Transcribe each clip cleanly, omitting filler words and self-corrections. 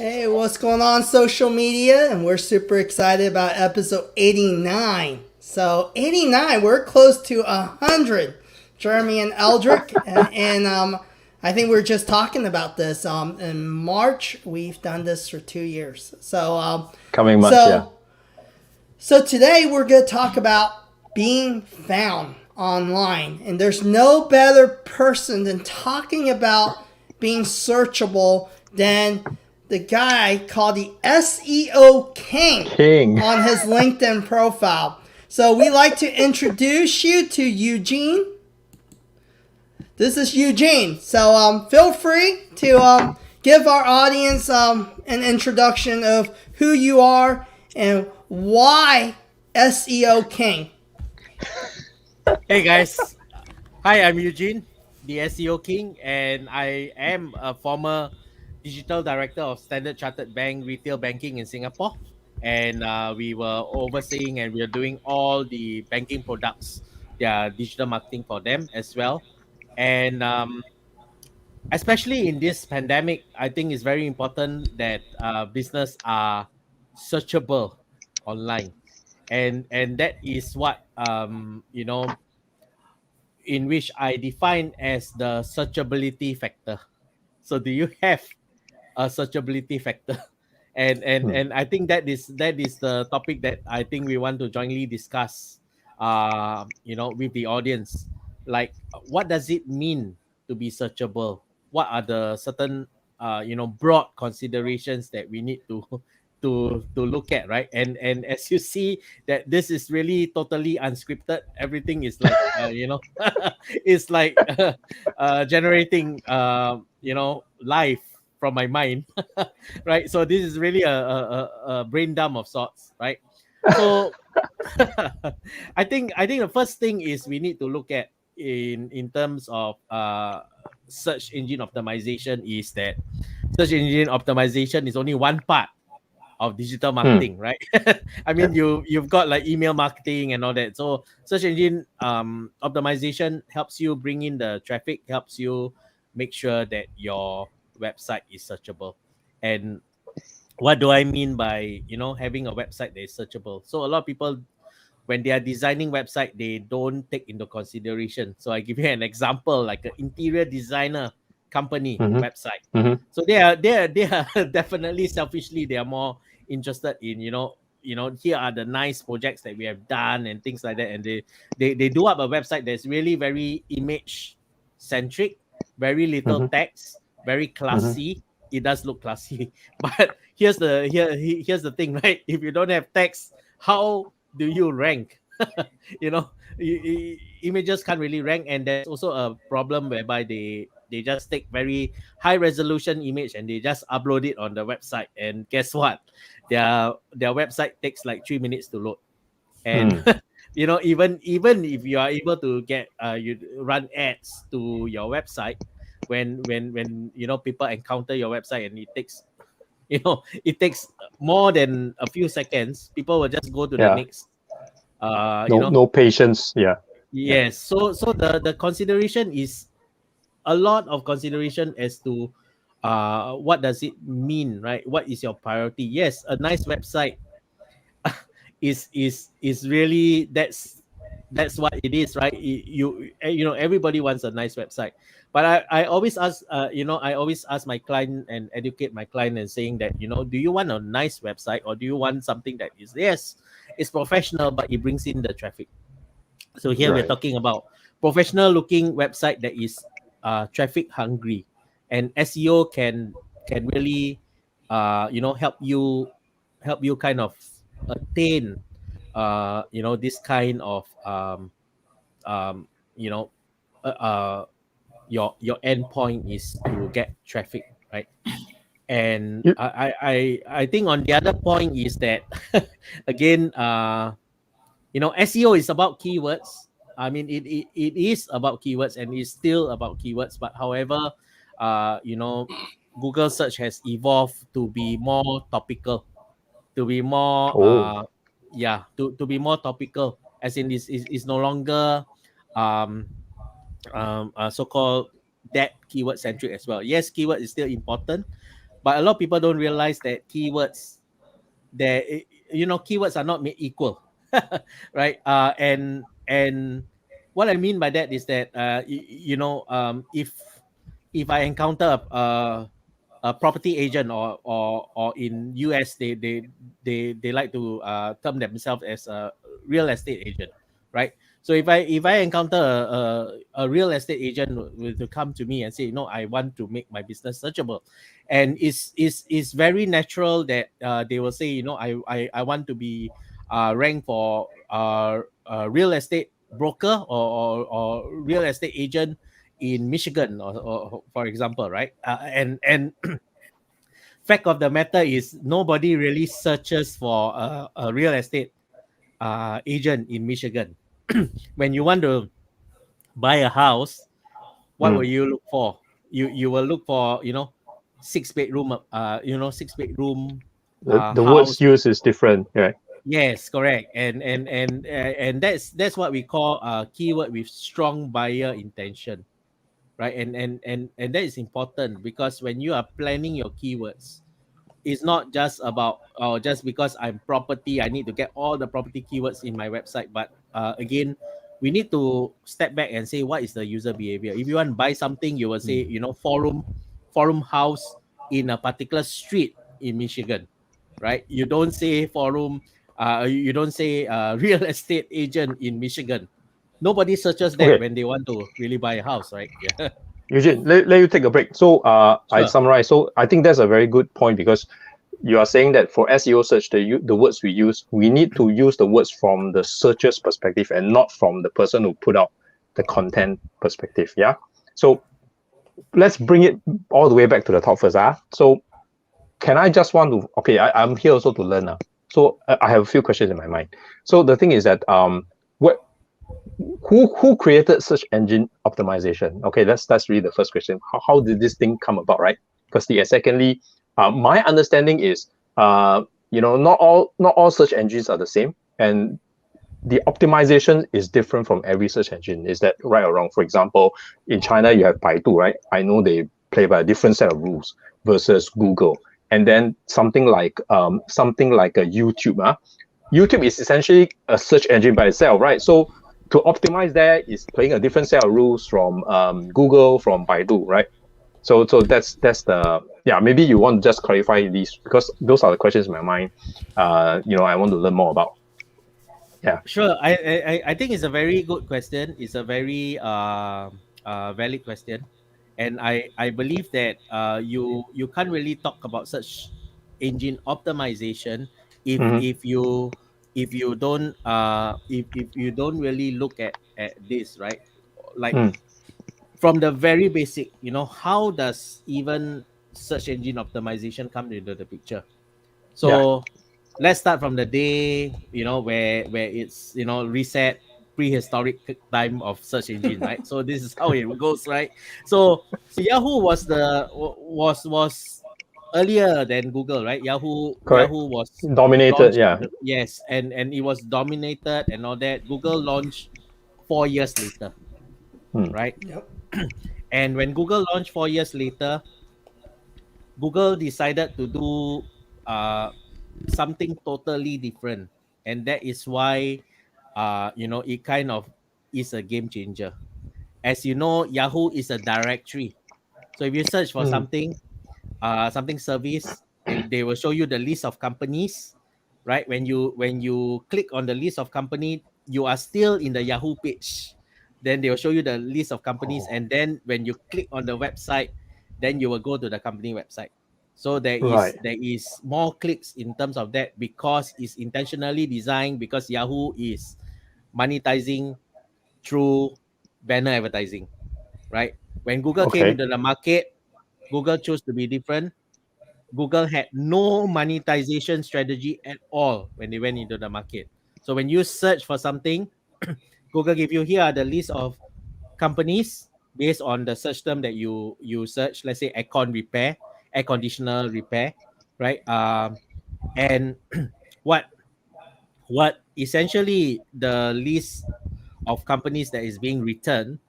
Hey, what's going on social media? And we're super excited about episode 89. So 89, we're close to 100. Jeremy and Eldrick, and I think we are just talking about this. In March, we've done this for 2 years. Coming months, yeah. So today we're going to talk about being found online. And there's no better person than talking about being searchable than the guy called the SEO King on his LinkedIn profile. So we like to introduce you to Eugene. This is Eugene. So feel free to give our audience an introduction of who you are and why SEO King. Hey guys, hi, I'm Eugene, the SEO King, and I am a former digital director of Standard Chartered Bank retail banking in Singapore. And we were overseeing and we are doing all the banking products, digital marketing for them as well. And especially in this pandemic, I think it's very important that business are searchable online. And that is what in which I define as the searchability factor. So do you have a searchability factor? And I think that is the topic that I think we want to jointly discuss with the audience. Like, what does it mean to be searchable? What are the certain broad considerations that we need to to look at, right? And as you see that this is really totally unscripted. Everything is like it's like generating live from my mind. Right? So this is really a brain dump of sorts, right? So I think the first thing is we need to look at in terms of search engine optimization is that search engine optimization is only one part of digital marketing, right? I mean, you've got like email marketing and all that. So search engine optimization helps you bring in the traffic, helps you make sure that your website is searchable. And what do I mean by having a website that is searchable? So a lot of people, when they are designing website, they don't take into consideration. So I give you an example, like an interior designer company website. So they are definitely selfishly they are more interested in here are the nice projects that we have done and things like that, and they do up a website that's really very image centric, very little text, very classy. It does look classy, but here's the thing, right? If you don't have text, how do you rank? you know Images can't really rank, and there's also a problem whereby they just take very high resolution image and they just upload it on the website, and guess what, their website takes like 3 minutes to load. And even if you are able to get you run ads to your website, when people encounter your website and it takes more than a few seconds, people will just go to the next. No patience. Yeah. Yes. So the consideration is a lot of consideration as to what does it mean, right? What is your priority? Yes, a nice website is really that's what it is, right? Everybody wants a nice website, but I always ask I always ask my client and educate my client and saying that do you want a nice website, or do you want something that is, yes, it's professional but it brings in the traffic? So here we're talking about professional looking website that is traffic hungry, and SEO can really help you kind of attain this kind of you know your end point is to get traffic, right? And I think on the other point is that again SEO is about keywords. I mean, it is about keywords, and it's still about keywords. But however, Google search has evolved to be more topical, to be more to be more topical, as in is no longer so-called that keyword centric as well. Yes, keyword is still important, But a lot of people don't realize that keywords, keywords are not made equal, right? And what I mean by that is that if I encounter a property agent, or in US they like to term themselves as a real estate agent, right? So if I encounter a real estate agent will to come to me and say, I want to make my business searchable, and it's very natural that they will say, I want to be ranked for a real estate broker, or real estate agent in Michigan, or for example, right? And fact of the matter is, nobody really searches for a real estate agent in Michigan. When you want to buy a house, what will you look for? You will look for, six bedroom The words house. used is different, right? Yes, correct. And that's what we call a keyword with strong buyer intention, right? And that is important, because when you are planning your keywords, it's not just about, just because I'm property, I need to get all the property keywords in my website. But again, we need to step back and say, what is the user behavior? If you want to buy something, you will say, forum house in a particular street in Michigan, right? You don't say forum, you don't say real estate agent in Michigan. Nobody searches that when they want to really buy a house, right? Yeah. Eugene, let you take a break. So I Sure. summarize. So I think that's a very good point, because you are saying that for SEO search, the words we use, we need to use the words from the searcher's perspective and not from the person who put out the content perspective. Yeah. So let's bring it all the way back to the top first. So can I just want to, okay, I'm here also to learn. So I have a few questions in my mind. So the thing is that who created search engine optimization? Okay, that's really the first question. How did this thing come about, right? Firstly, and secondly, my understanding is not all search engines are the same, and the optimization is different from every search engine. Is that right or wrong? For example, in China you have Baidu, right? I know they play by a different set of rules versus Google. And then something like a YouTube. YouTube is essentially a search engine by itself, right? So to optimize there is playing a different set of rules from Google, from Baidu, right? So that's the, yeah, maybe you want to just clarify these, because those are the questions in my mind. I want to learn more about. Yeah. Sure. I think it's a very good question. It's a very valid question, and I believe that you can't really talk about search engine optimization if you don't if you don't really look at this, right? Like from the very basic, how does even search engine optimization come into the picture? So let's start from the day, where it's, reset, prehistoric time of search engine, right? So this is how it goes, right? So Yahoo was earlier than Google, right? Correct. Yahoo was Dominated, launched, yeah. yes, and it was dominated and all that. Google launched 4 years later, right? Yep. And when Google launched 4 years later, Google decided to do something totally different, and that is why it kind of is a game changer. As you know, Yahoo is a directory, so if you search for something service, they will show you the list of companies, right? When you click on the list of company, you are still in the Yahoo page. Then they will show you the list of companies, and then when you click on the website, then you will go to the company website. So there is more clicks in terms of that, because it's intentionally designed, because Yahoo is monetizing through banner advertising, right? When Google came into the market, Google chose to be different. Google had no monetization strategy at all when they went into the market. So when you search for something, Google give you, here are the list of companies based on the search term that you search. Let's say aircon repair, air conditioner repair, right? And what essentially the list of companies that is being returned,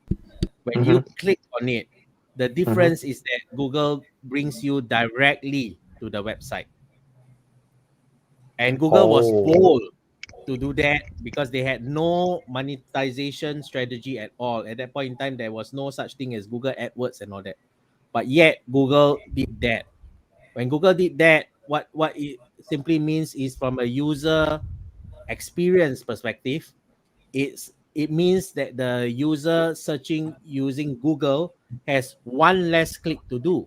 when you click on it, The difference is that Google brings you directly to the website. And Google was bold to do that because they had no monetization strategy at all. At that point in time, there was no such thing as Google AdWords and all that. But yet, Google did that. When Google did that, what it simply means is from a user experience perspective, it means that the user searching using Google has one less click to do,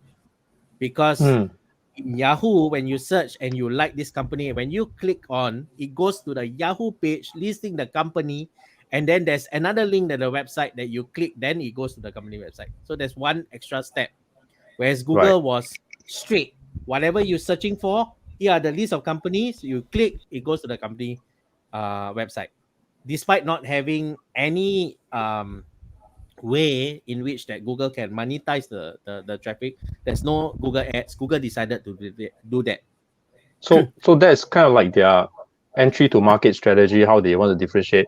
because in Yahoo, when you search and you like this company, when you click on, it goes to the Yahoo page listing the company, and then there's another link to the website that you click, then it goes to the company website. So there's one extra step. Whereas Google was straight. Whatever you're searching for, here are the list of companies. You click, it goes to the company website. Despite not having any way in which that Google can monetize the traffic, there's no Google ads. Google decided to do that. So that's kind of like their entry to market strategy, how they want to differentiate.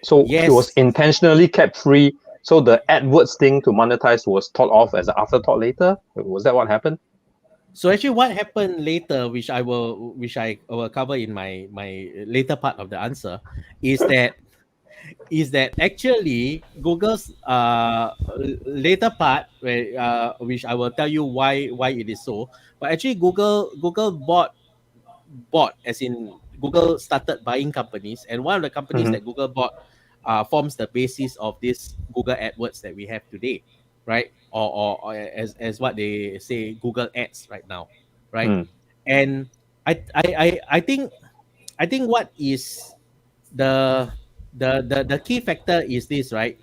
So Yes. it was intentionally kept free. So the AdWords thing to monetize was thought of as an afterthought later. Was that what happened? So actually, what happened later, which I will cover in my later part of the answer, is that actually Google's later part, where which I will tell you why it is so. But actually, Google bought, as in Google started buying companies, and one of the companies that Google bought forms the basis of this Google AdWords that we have today, right? Or as what they say, Google Ads right now, right? And I think what is the key factor is this, right?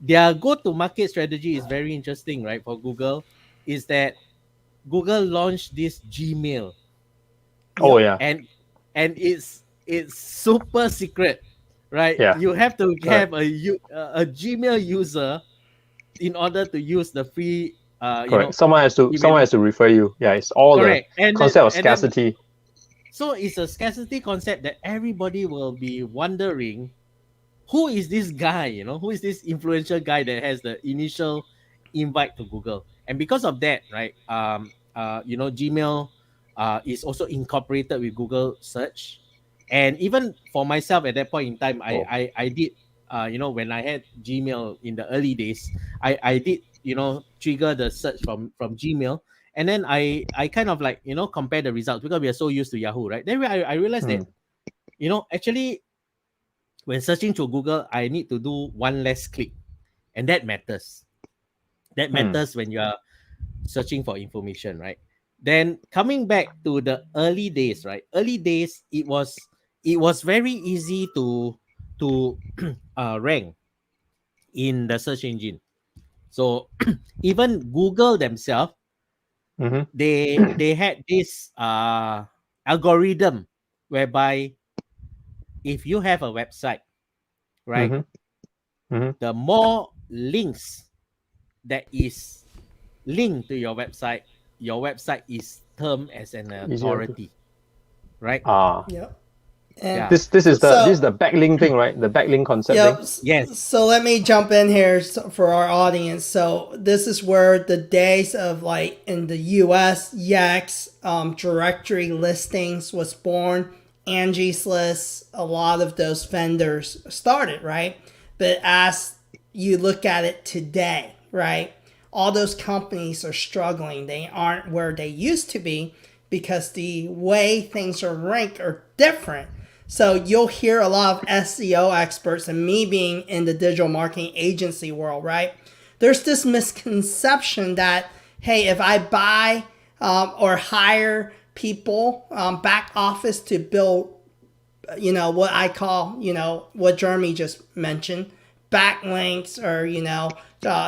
Their go-to-market strategy is very interesting, right? For Google, is that Google launched this Gmail. Oh yeah. And it's super secret, right? Yeah. You have to have a Gmail user in order to use the free Correct. Someone has to refer you. Yeah, it's all correct. the concept of scarcity. So it's a scarcity concept that everybody will be wondering, who is this guy? Who is this influential guy that has the initial invite to Google? And because of that, right? Gmail is also incorporated with Google search. And even for myself at that point in time, I did, when I had Gmail in the early days, I did, trigger the search from Gmail. And then I kind of like, compare the results, because we are so used to Yahoo, right? Then I realized that, actually, when searching through Google, I need to do one less click. And that matters. That matters when you are searching for information, right? Then coming back to the early days, right? Early days, it was very easy to rank in the search engine. So even Google themselves, they had this algorithm whereby if you have a website, right, the more links that is linked to your website is termed as an authority, right? Yep. Yeah. This is the backlink thing, right? The backlink concept thing. Yes. So let me jump in here for our audience. So this is where the days of, like, in the US, Yext, directory listings was born. Angie's List, a lot of those vendors started, right? But as you look at it today, right, all those companies are struggling. They aren't where they used to be because the way things are ranked are different. So you'll hear a lot of SEO experts, and me being in the digital marketing agency world, right? There's this misconception that, hey, if I buy or hire people, back office to build, what I call, what Jeremy just mentioned, backlinks or,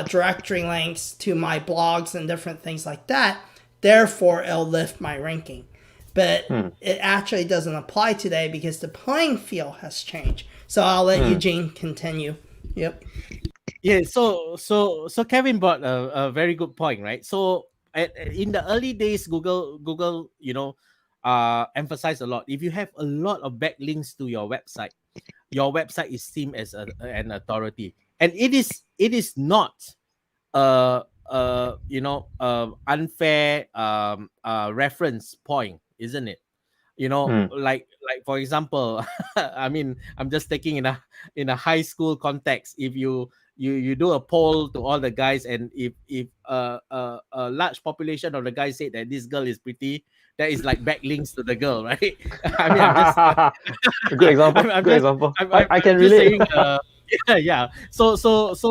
directory links to my blogs and different things like that, therefore it'll lift my ranking. But it actually doesn't apply today because the playing field has changed. So I'll let Eugene continue. Yep. Yeah. So Kevin brought a very good point, right? So in the early days, Google, emphasized a lot. If you have a lot of backlinks to your website is seen as an authority, and it is not unfair reference point, isn't it? Like for example, I mean, I'm just taking in a high school context. If you do a poll to all the guys, and if a large population of the guys say that this girl is pretty, that is like backlinks to the girl, right? I mean, I'm just Good example. I'm Good just example. I I'm can just relate. saying yeah, yeah. So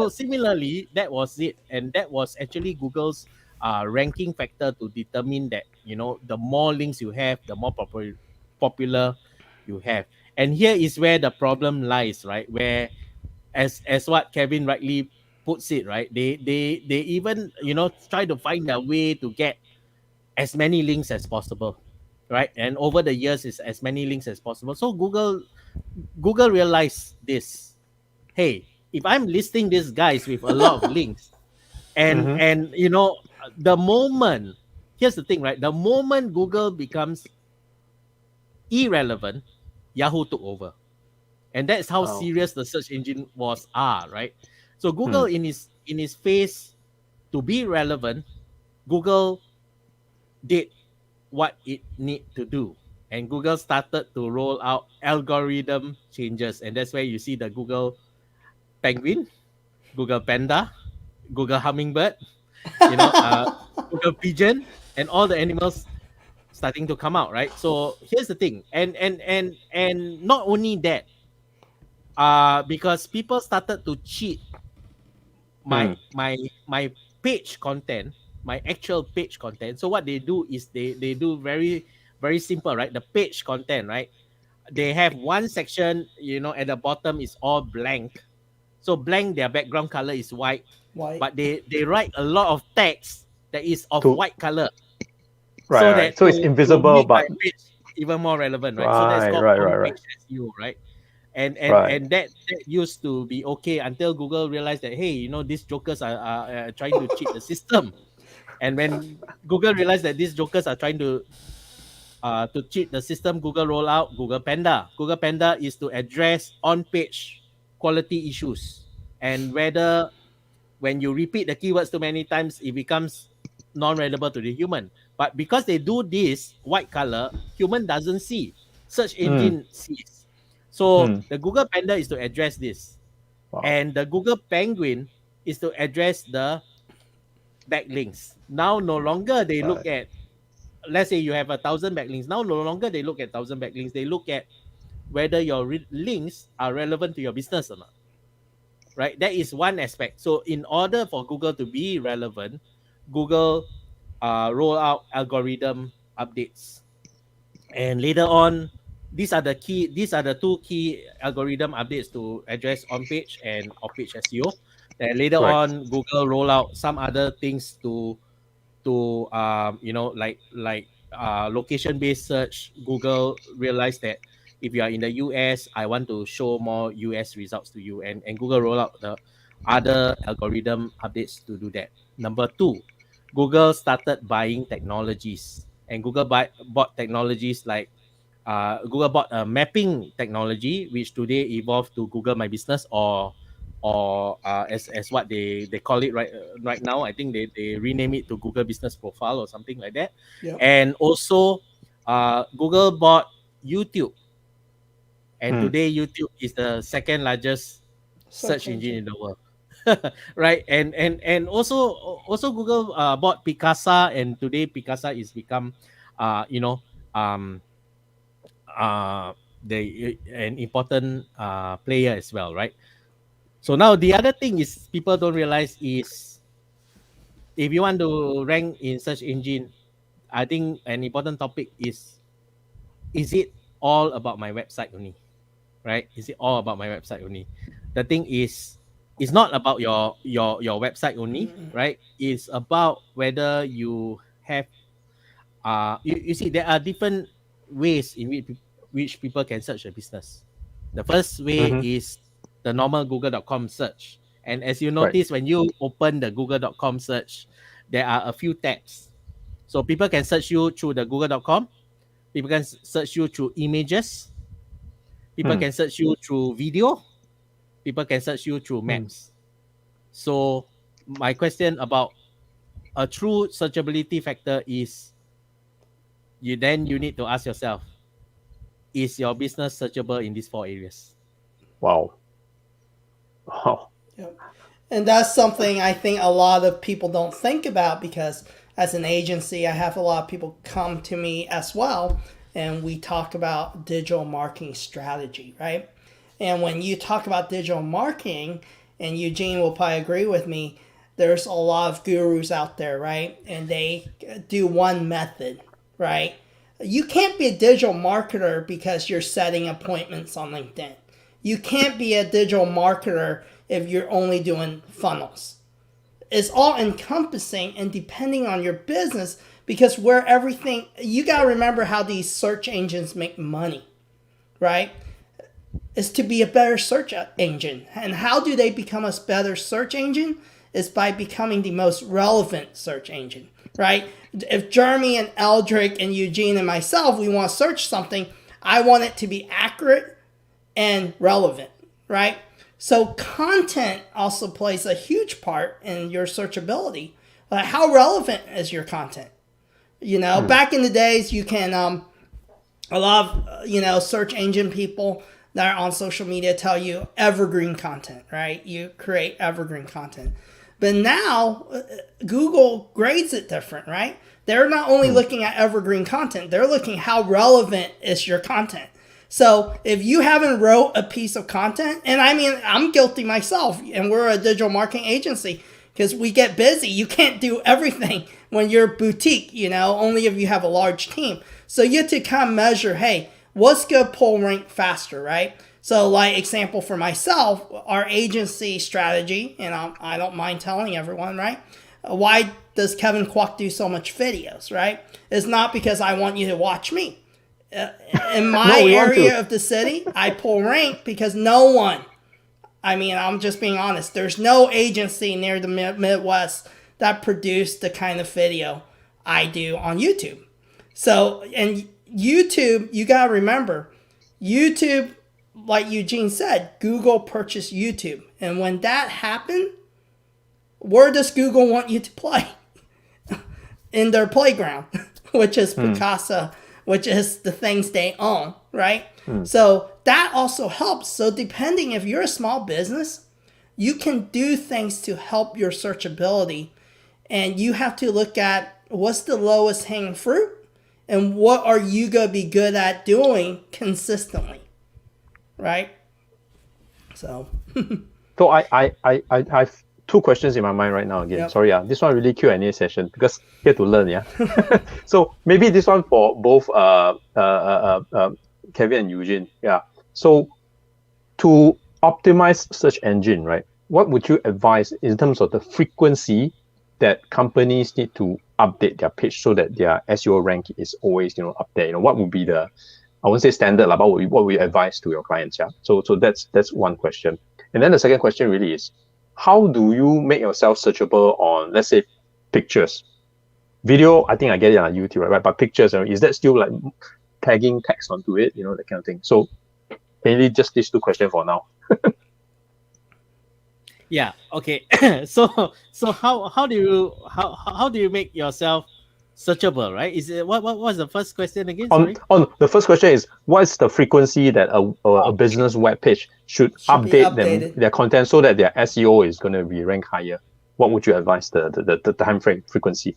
similarly, that was it, and that was actually Google's ranking factor to determine that, the more links you have, the more popular you have. And here is where the problem lies, right? Where, as what Kevin rightly puts it, right? They even, try to find a way to get as many links as possible, right? And over the years, is as many links as possible. So Google realized this. Hey, if I'm listing these guys with a lot of links, and Mm-hmm. and you know the moment, here's the thing, right? The moment Google becomes irrelevant, Yahoo took over. And that's how Oh. serious the search engine are, right? So Google, Hmm. in his phase to be relevant, Google did what it need to do. And Google started to roll out algorithm changes. And that's where you see the Google Penguin, Google Panda, Google Hummingbird, you know, uh, Google Pigeon, and all the animals starting to come out, right? So here's the thing, and not only that, because people started to cheat my Hmm. my my page content, my actual page content. So what they do is they do very very simple, right? The page content, right? They have one section, at the bottom is all blank. So blank, their background color is white, White. but they write a lot of text that is of To white color, right, so right. that So it's to invisible, make my but page even more relevant, right? So that's right, called right, on right, right, page SEO, right? And right. and that used to be okay until Google realized that, hey, these jokers are trying to cheat the system. And when Google realized that these jokers are trying to cheat the system, Google roll out Google Panda. Google Panda is to address on page quality issues, and whether when you repeat the keywords too many times, it becomes non-relevant to the human. But because they do this white color, human doesn't see. Search Hmm. engine sees. So Hmm. the Google Panda is to address this. Wow. And the Google Penguin is to address the backlinks. Now no longer they look Right. at, let's say you have 1,000 backlinks. Now no longer they look at 1,000 backlinks. They look at whether your links are relevant to your business or not. Right? That is one aspect. So in order for Google to be relevant, Google roll out algorithm updates. And later on, these are the two key algorithm updates to address on page and off page SEO. Then later Right. on, Google roll out some other things to location based search. Google realized that if you are in the US, I want to show more US results to you, and Google roll out the other algorithm updates to do that. Number two, Google started buying technologies, and bought technologies like Google bought a mapping technology, which today evolved to Google My Business, or as what they call it right now. I think they rename it to Google Business Profile or something like that. Yep. And also, Google bought YouTube, and Hmm. today YouTube is the second largest Search search engine engine. in the world. Right, and also Google bought Picasa, and today Picasa is become you know um the an important player as well, right? So now the other thing is people don't realize is, if you want to rank in search engine, I think an important topic is it all about my website only, right? Is it all about my website only? The thing is, it's not about your website only, right? It's about whether you have you see, there are different ways in which people can search a business. The first way Mm-hmm. is the normal google.com search. And as you Right. notice, when you open the google.com search, there are a few tabs. So people can search you through the google.com, people can search you through images, people Hmm. can search you through video, people can search you through Hmm. maps. So my question about a true searchability factor is you need to ask yourself, is your business searchable in these 4 areas? Wow. Wow. Yep. And that's something I think a lot of people don't think about, because as an agency, I have a lot of people come to me as well, and we talk about digital marketing strategy, right? And when you talk about digital marketing, and Eugene will probably agree with me, there's a lot of gurus out there, right? And they do one method, right? You can't be a digital marketer because you're setting appointments on LinkedIn. You can't be a digital marketer if you're only doing funnels. It's all encompassing and depending on your business, because where everything, you got to remember how these search engines make money, right? Is to be a better search engine. And how do they become a better search engine? Is by becoming the most relevant search engine, right? If Jeremy and Eldrick and Eugene and myself, we want to search something, I want it to be accurate and relevant, right? So content also plays a huge part in your searchability. Like, how relevant is your content? You know, back in the days, you can, a lot of, search engine people that are on social media tell you evergreen content, right? You create evergreen content. But now, Google grades it different, right? They're not only looking at evergreen content, they're looking how relevant is your content. So if you haven't wrote a piece of content, and I mean, I'm guilty myself, and we're a digital marketing agency, because we get busy. You can't do everything when you're boutique, only if you have a large team. So you have to kind of measure, hey, what's going to pull rank faster, right? So like example for myself, our agency strategy, and I don't mind telling everyone, right? Why does Kevin Kwok do so much videos, right? It's not because I want you to watch me. In my area of the city, I pull rank because no one, I'm just being honest, there's no agency near the Midwest that produced the kind of video I do on YouTube. So, and YouTube, you got to remember, YouTube, like Eugene said, Google purchased YouTube. And when that happened, where does Google want you to play? In their playground, which is Picasa, which is the things they own, right? So that also helps. So depending if you're a small business, you can do things to help your searchability. And you have to look at what's the lowest hanging fruit and what are you going to be good at doing consistently, right? So So I have 2 questions in my mind right now again. Yep. Sorry, this one really Q&A session because here to learn, yeah. So maybe this one for both Kevin and Eugene, yeah. So to optimize search engine, right? What would you advise in terms of the frequency that companies need to update their page so that their SEO rank is always, up there? What would be the, I won't say standard, but what would you advise to your clients? Yeah. So that's one question. And then the second question really is, how do you make yourself searchable on, let's say, pictures? Video, I think I get it on YouTube, right? But pictures, is that still like tagging text onto it, that kind of thing? So mainly just these 2 questions for now. Yeah. Okay. So how do you make yourself searchable, right? Is it what was the first question again? Sorry. On the first question is, what's the frequency that a business web page should update their content so that their SEO is going to be ranked higher? What would you advise the time frame frequency?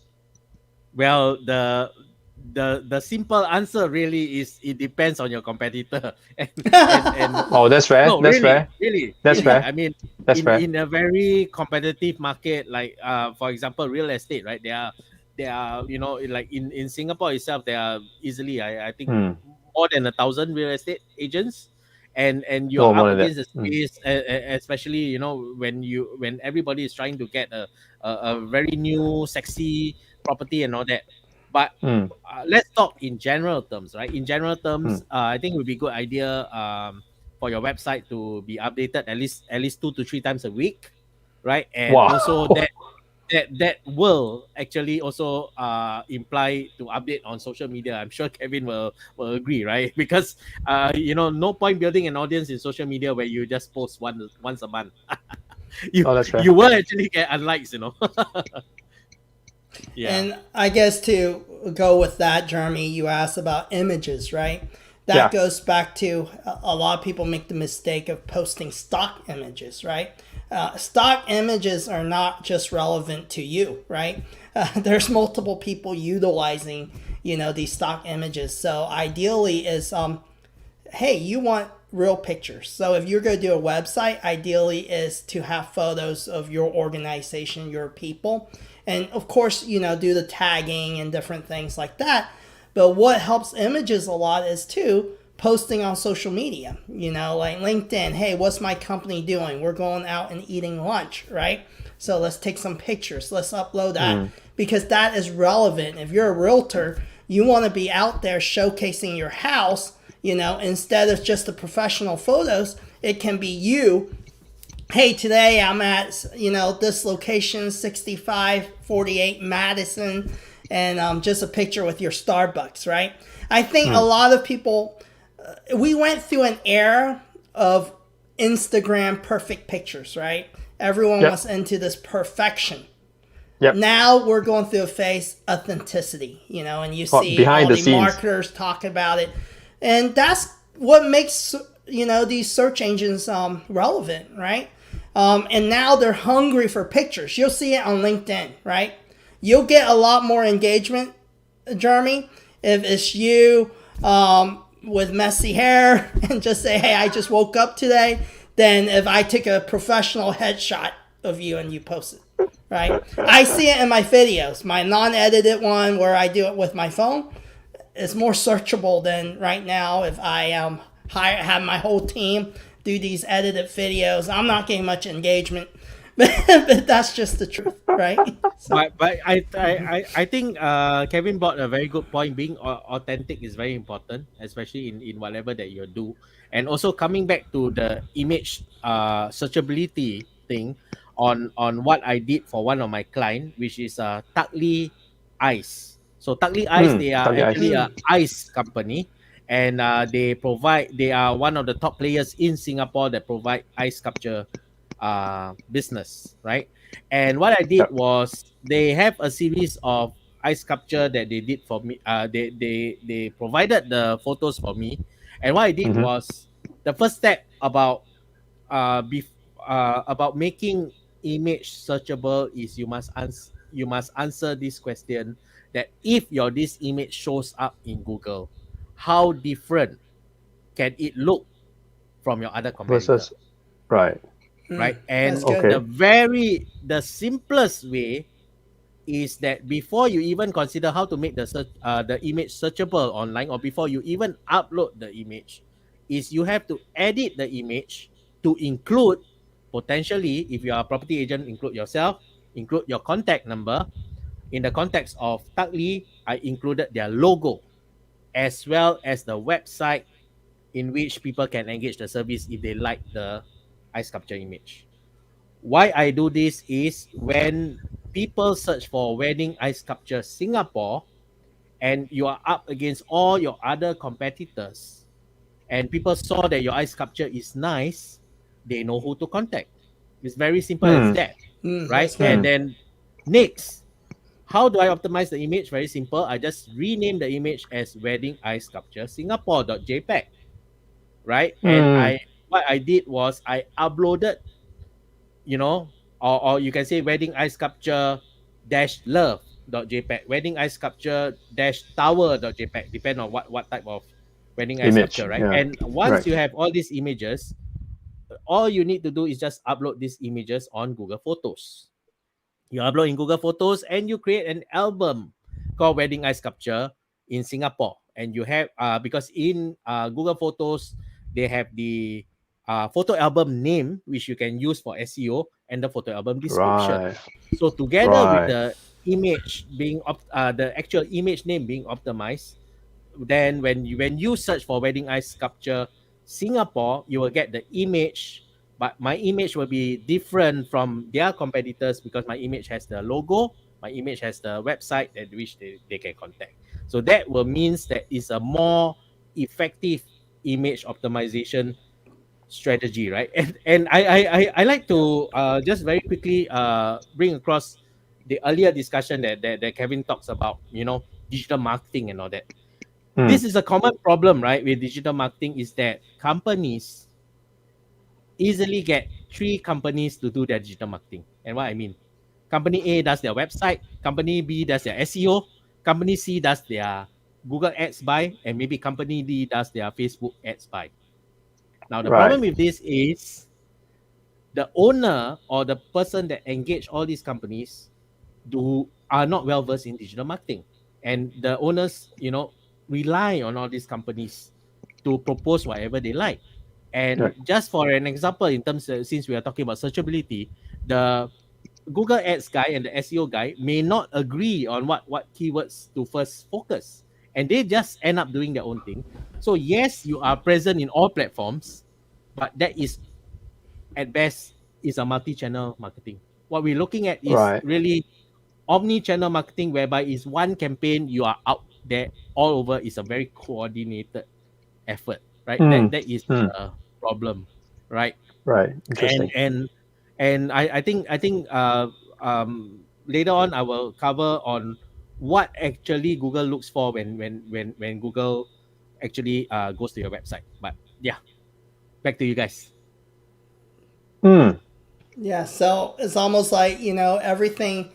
Well, the simple answer really is it depends on your competitor. and oh, that's fair. No, that's really, fair. Really, that's really. fair. I mean, fair. In a very competitive market, like for example, real estate, right? There are like in Singapore itself, there are easily I think more than 1,000 real estate agents, and you're up against the space, especially when everybody is trying to get a very new sexy property and all that. But let's talk in general terms, right? In general terms, I think it would be a good idea for your website to be updated at least 2 to 3 times a week, right? And also that will actually also imply to update on social media. I'm sure Kevin will agree, right? Because no point building an audience in social media where you just post once a month. You will actually get unlikes, Yeah. And I guess to go with that, Jeremy, you asked about images, right? Yeah. That goes back to a lot of people make the mistake of posting stock images, right? Stock images are not just relevant to you, right? There's multiple people utilizing, these stock images. So ideally is, hey, you want real pictures. So if you're going to do a website, ideally is to have photos of your organization, your people, and of course, do the tagging and different things like that. But what helps images a lot is too posting on social media, like LinkedIn. Hey, what's my company doing? We're going out and eating lunch, right? So let's take some pictures. Let's upload that because that is relevant. If you're a realtor, you want to be out there showcasing your house, instead of just the professional photos. It can be you. Hey, today I'm at, this location, 6548 Madison, and just a picture with your Starbucks, right? I think a lot of people, we went through an era of Instagram perfect pictures, right? Everyone was into this perfection. Yep. Now we're going through a phase authenticity, and you see behind all the the scenes. marketers talk about it, and that's what makes these search engines relevant, right? And now they're hungry for pictures. You'll see it on LinkedIn, right? You'll get a lot more engagement, Jeremy, if it's you with messy hair and just say, hey, I just woke up today, than if I took a professional headshot of you and you post it, right? I see it in my videos. My non-edited one where I do it with my phone is more searchable than right now if I have my whole team do these edited videos. I'm not getting much engagement, but that's just the truth, right? So, But I think Kevin brought a very good point. Being authentic is very important, especially in whatever that you do. And also coming back to the image searchability thing on what I did for one of my client, which is Tuckley Ice. So Tuckley Ice, they are Tuckley Ice. actually a ice company, and they are one of the top players in Singapore that provide ice sculpture business, right? And what I did Yep. was they have a series of ice sculpture that they did for me. They provided the photos for me, and what I did was the first step about making image searchable is you must answer this question that if your this image shows up in Google, how different can it look from your other competitor? Versus, right. Right? that's And good. Okay. the simplest way is that before you even consider how to make the image searchable online, or before you even upload the image, is you have to edit the image to include, potentially, if you are a property agent, include yourself, include your contact number. In the context of Tuckley, I included their logo as well as the website in which people can engage the service if they like the ice sculpture image. Why I do this is when people search for wedding ice sculpture Singapore and you are up against all your other competitors and people saw that your ice sculpture is nice, they know who to contact. It's very simple as that, right? That's And good. then next, how do I optimize the image? Very simple. I just rename the image as wedding ice sculpture Singapore.jpg, right? And what I did was I uploaded, or you can say wedding ice sculpture dash love.jpg, wedding ice sculpture dash tower.jpg, depend on what type of wedding ice Image. sculpture, right? Yeah. And once Right. you have all these images, all you need to do is just upload these images on Google Photos. You upload in Google Photos and you create an album called Wedding Ice Sculpture in Singapore. And you have, because in Google Photos, they have the photo album name, which you can use for SEO, and the photo album description. Right. So together with Right. the image the actual image name being optimized, then when you search for wedding ice sculpture Singapore, you will get the image, but my image will be different from their competitors because my image has the logo, my image has the website at which they can contact. So that will means that it's a more effective image optimization strategy, right? And I like to just very quickly bring across the earlier discussion that Kevin talks about, digital marketing and all that. Mm. This is a common problem, right, with digital marketing, is that companies easily get three companies to do their digital marketing. And what I mean, company A does their website, company B does their SEO, company C does their Google Ads buy, and maybe company D does their Facebook Ads buy. Now, the Right. problem with this is the owner or the person that engage all these companies are not well versed in digital marketing, and the owners, rely on all these companies to propose whatever they like. And Right. just for an example, in terms of, since we are talking about searchability, the Google Ads guy and the SEO guy may not agree on what keywords to first focus, and they just end up doing their own thing. So yes, you are present in all platforms, but that is at best is a multi-channel marketing. What we're looking at is Right. really omni-channel marketing, whereby is one campaign, you are out there all over. Is a very coordinated effort, right? That Mm. that is Mm. a problem, right? Right. and Interesting. and and I think later on I will cover on what actually Google looks for when Google actually goes to your website. But yeah, back to you guys. Mm. Yeah, so it's almost like, everything,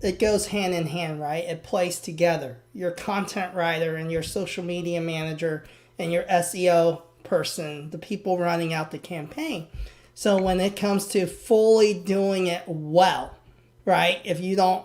it goes hand in hand, right? It plays together. Your content writer and your social media manager and your SEO person, the people running out the campaign. So when it comes to fully doing it well, right? If you don't,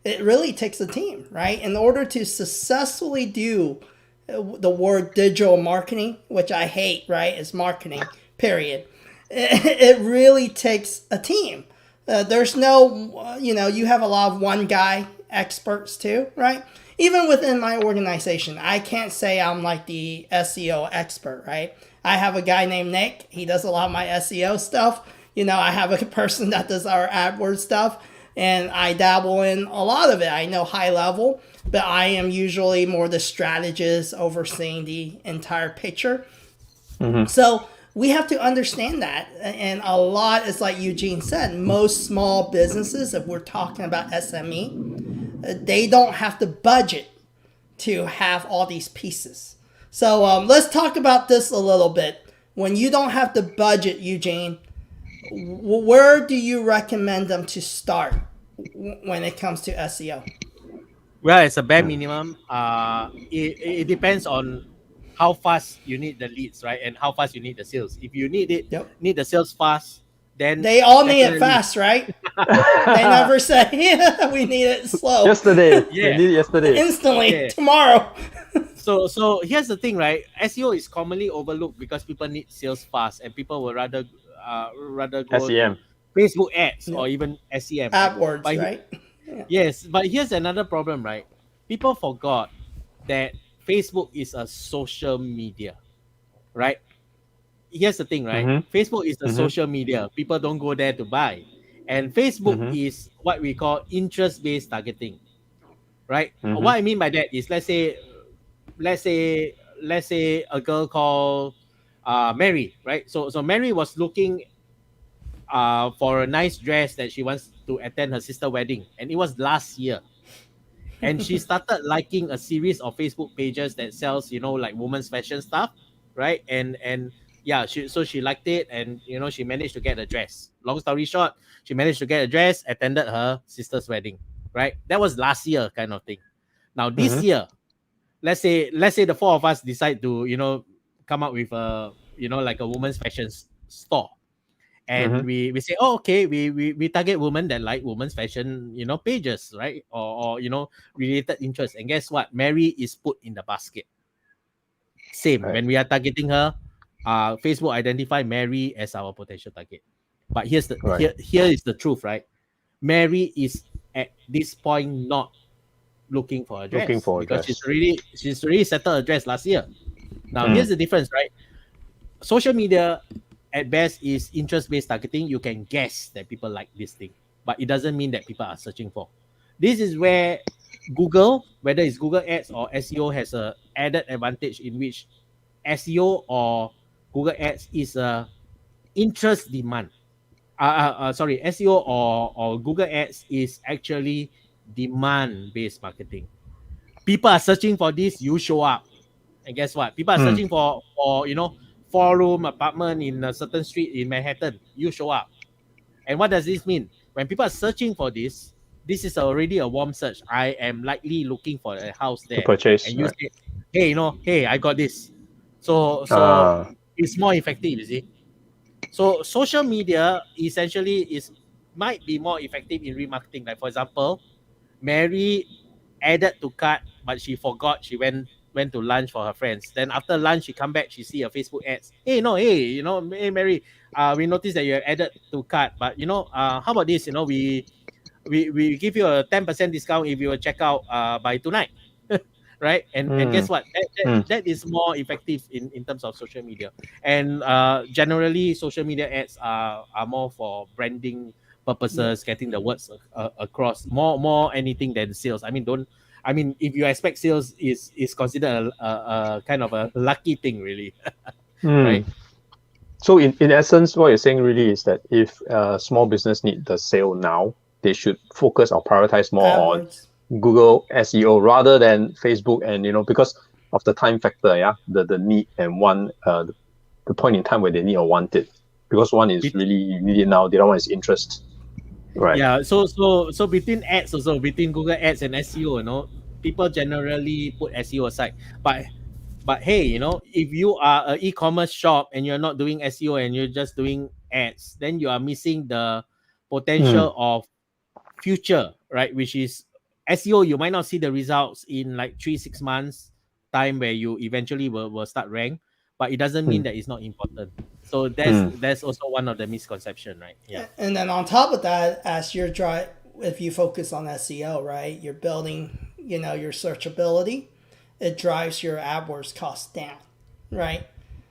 it really takes a team, right? In order to successfully do the word digital marketing, which I hate, right? Is marketing, period. It really takes a team. There's no, you have a lot of one guy experts too, right? Even within my organization, I can't say I'm like the SEO expert, right? I have a guy named Nick. He does a lot of my SEO stuff. I have a person that does our AdWords stuff, and I dabble in a lot of it. I know high level, but I am usually more the strategist overseeing the entire picture. Mm-hmm. So we have to understand that. And a lot is like Eugene said, most small businesses, if we're talking about SME, they don't have the budget to have all these pieces. So let's talk about this a little bit. When you don't have the budget, Eugene, where do you recommend them to start when it comes to SEO? Well, it's a bare minimum. It depends on how fast you need the leads, right, and how fast you need the sales. If you Yep. need the sales fast, then They all need it definitely, fast, right? They never say we need it slow. Yesterday. yeah, We did it yesterday. Instantly, yeah. tomorrow. So here's the thing, right? SEO is commonly overlooked because people need sales fast, and people would rather go to SEM. Facebook ads or Yep. even SEM, right? AdWords, But right? yes, but here's another problem, right? People forgot that Facebook is a social media, right? Here's the thing, right? Mm-hmm. Facebook is a Mm-hmm. social media. People don't go there to buy. And Facebook Mm-hmm. is what we call interest-based targeting, right? Mm-hmm. What I mean by that is, let's say let's say a girl called Mary, right? So Mary was looking for a nice dress that she wants to attend her sister wedding, and it was last year. And she started liking a series of Facebook pages that sells, like women's fashion stuff, right? And yeah, she liked it, and she managed to get a dress. Long story short, she managed to get a dress, attended her sister's wedding, right? That was last year, kind of thing. Now this Mm-hmm. year, let's say the four of us decide to come up with a like a women's fashion store, and Mm-hmm. we say, oh, okay, we target women that like women's fashion pages, right, or related interests. And guess what? Mary is put in the basket. Same Right. when we are targeting her, Facebook identify Mary as our potential target. But Right. here is the truth, right? Mary is at this point not looking for a Looking dress for a because dress. she's already settled a dress last year. Now Mm. here's the difference, right? Social media at best is interest-based targeting. You can guess that people like this thing, but it doesn't mean that people are searching for. This is where Google, whether it's Google Ads or SEO, has a added advantage, in which SEO or Google Ads is a interest demand. SEO or Google Ads is actually demand-based marketing. People are searching for this, you show up. And guess what? People are searching for 4-room apartment in a certain street in Manhattan. You show up. And what does this mean? When people are searching for this is already a warm search. I am likely looking for a house To there. purchase, And you right? say, hey, hey, I got this. So Ah, it's more effective, you see. So social media essentially might be more effective in remarketing. Like for example, Mary added to cart, but she forgot. She went to lunch for her friends. Then after lunch, she come back. She see a Facebook ads. Hey, hey Mary, we noticed that you have added to cart, but how about this? We give you a 10% discount if you will check out by tonight. Right, and guess what, mm, that is more effective in terms of social media. And generally social media ads are more for branding Yeah. purposes, getting the words across, more anything than sales. If you expect sales is considered a kind of a lucky thing, really. mm. Right. So in essence, what you're saying really is that if small business need the sale now, they should focus or prioritize more on AdWords. Google SEO rather than Facebook, and because of the time factor, yeah, the need and want, the point in time where they need or want it, because one is really you need it now, the other one is interest, right? Yeah, so between ads, also between Google Ads and SEO, people generally put SEO aside. But hey, if you are an e-commerce shop and you're not doing SEO and you're just doing ads, then you are missing the Mm, potential of future, right? Which is SEO. You might not see the results in like 3-6 months time where you eventually will start rank, but it doesn't mean mm, that it's not important. So mm, that's also one of the misconception, right? Yeah. And then on top of that, as you're if you focus on SEO, right, you're building, your searchability. It drives your AdWords costs down, right?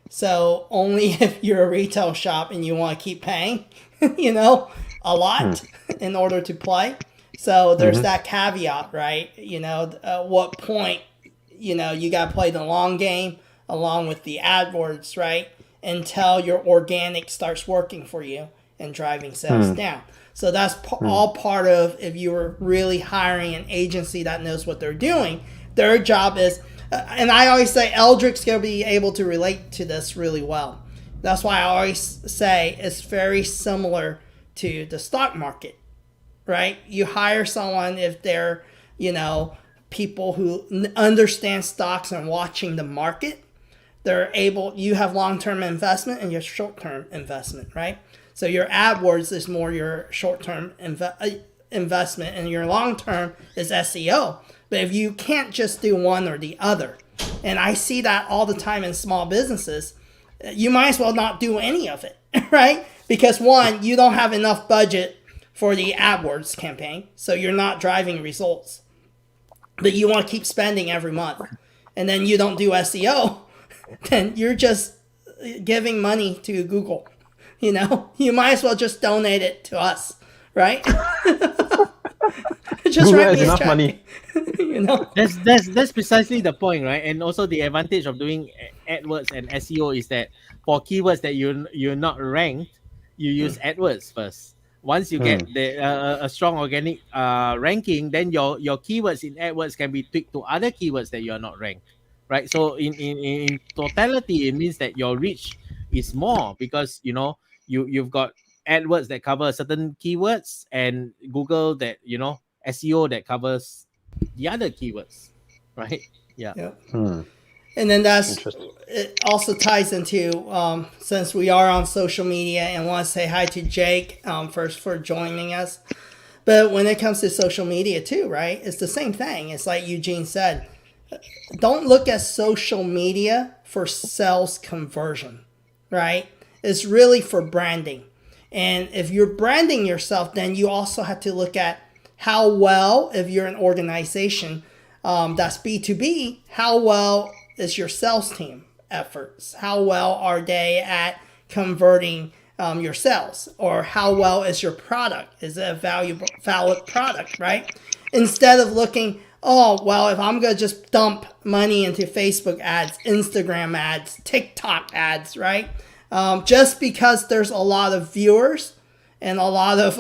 So only if you're a retail shop and you want to keep paying, a mm, lot in order to play. So there's mm-hmm, that caveat, right? What point, you got to play the long game along with the AdWords, right? Until your organic starts working for you and driving sales mm, down. So that's mm, all part of, if you were really hiring an agency that knows what they're doing, their job is, and I always say Eldrick's going to be able to relate to this really well. That's why I always say it's very similar to the stock market, right? You hire someone if they're, people who understand stocks and watching the market. You have long-term investment and your short-term investment, right? So your AdWords is more your short-term investment, and your long-term is SEO. But if you can't just do one or the other, and I see that all the time in small businesses, you might as well not do any of it, right? Because one, you don't have enough budget for the AdWords campaign, so you're not driving results. But you want to keep spending every month, and then you don't do SEO, then you're just giving money to Google. You might as well just donate it to us, right? Just Google write has me a enough check. money. That's precisely the point, right? And also the advantage of doing AdWords and SEO is that for keywords that you're not ranked, you use AdWords first. Once you get Mm, a strong organic ranking, then your keywords in AdWords can be tweaked to other keywords that you're not ranked, right? So in totality, it means that your reach is more, because you've got AdWords that cover certain keywords and Google that SEO that covers the other keywords, right? Yeah. Yep. mm, And then interesting. it also ties into, since we are on social media, and want to say hi to Jake, first, for joining us. But when it comes to social media too, right, it's the same thing. It's like Eugene said, don't look at social media for sales conversion, right? It's really for branding. And if you're branding yourself, then you also have to look at how well, if you're an organization that's B2B, how well is your sales team efforts? How well are they at converting your sales? Or how well is your product? Is it a valid product, right? Instead of looking, oh, well, if I'm going to just dump money into Facebook ads, Instagram ads, TikTok ads, right? Just because there's a lot of viewers and a lot of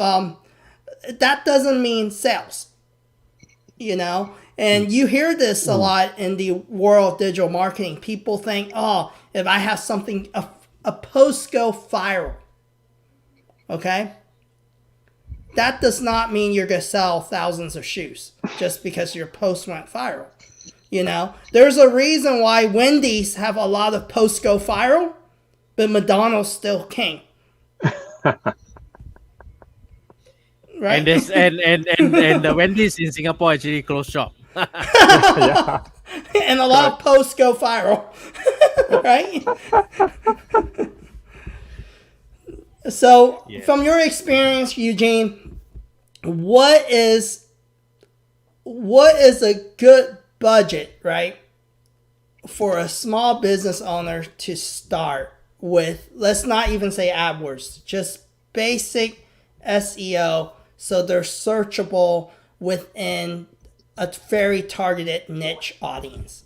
that doesn't mean sales, you know. And you hear this a lot in the world of digital marketing. People think, oh, if I have something, a post go viral, okay, that does not mean you're going to sell thousands of shoes just because your post went viral. You know, there's a reason why Wendy's have a lot of posts go viral, but McDonald's still king. Right? And this and the Wendy's in Singapore actually closed shop. Yeah. And a lot of posts go viral. Right? So, from your experience, Eugene, what is a good budget, right, for a small business owner to start with? Let's not even say AdWords, just basic SEO, so they're searchable within a very targeted niche audience.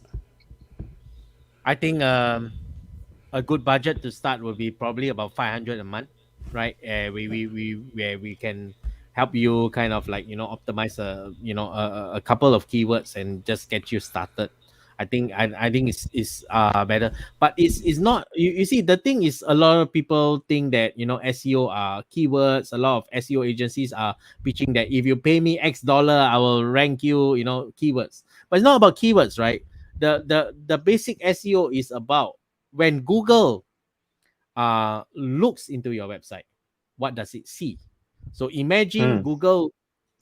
I think a good budget to start would be probably about 500 a month, right? Where we can help you kind of like, you know, optimize a couple of keywords and just get you started. I think it's better, but it's not. You see, the thing is, a lot of people think that, you know, SEO are keywords. A lot of SEO agencies are pitching that if you pay me X dollar, I will rank you, you know, keywords. But it's not about keywords, right? The basic SEO is about when Google looks into your website, what does it see? So imagine Google.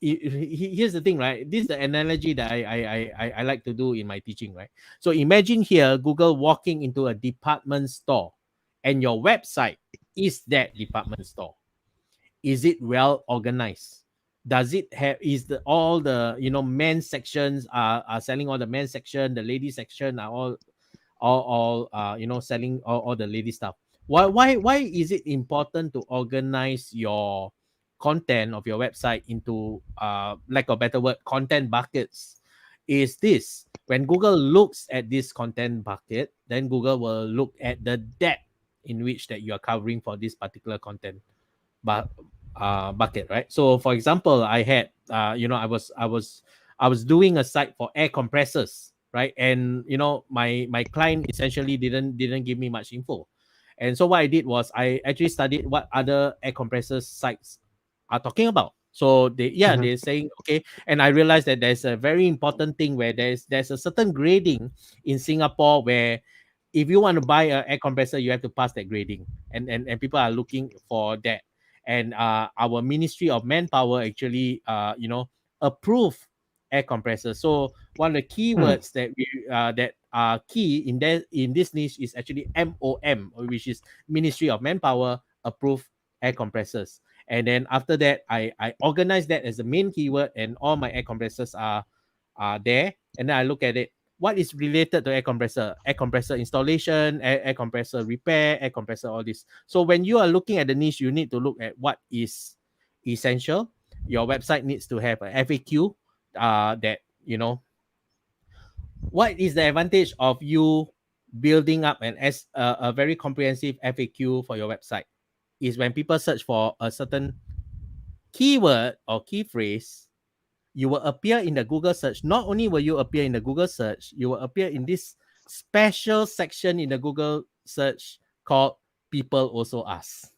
Here's the thing, right? This is the analogy that I like to do in my teaching, right? So imagine here Google walking into a department store, and your website is that department store. Is it well organized? Does it have, is the all the, you know, men's sections are selling all the men's section, the ladies section are all you know, selling all the lady stuff? Why is it important to organize your content of your website into lack of better word, content buckets? Is this, when Google looks at this content bucket, then Google will look at the depth in which that you are covering for this particular content bucket, right? So for example, I had you know, I was doing a site for air compressors, right? And you know, my client essentially didn't give me much info. And so what I did was I actually studied what other air compressors sites are talking about. So they're saying, okay, and I realized that there's a very important thing where there's a certain grading in Singapore where if you want to buy an air compressor, you have to pass that grading, and people are looking for that. And our Ministry of Manpower actually you know, approve air compressors. So one of the keywords that we that are key in this niche is actually MOM, which is Ministry of Manpower approved air compressors. And then after that, I organize that as the main keyword, and all my air compressors are there. And then I look at it, what is related to air compressor installation, air compressor repair, air compressor, all this. So when you are looking at the niche, you need to look at what is essential. Your website needs to have a FAQ that, you know, what is the advantage of you building up a very comprehensive FAQ for your website is when people search for a certain keyword or key phrase, you will appear in the Google search. Not only will you appear in the Google search, you will appear in this special section in the Google search called People Also Ask.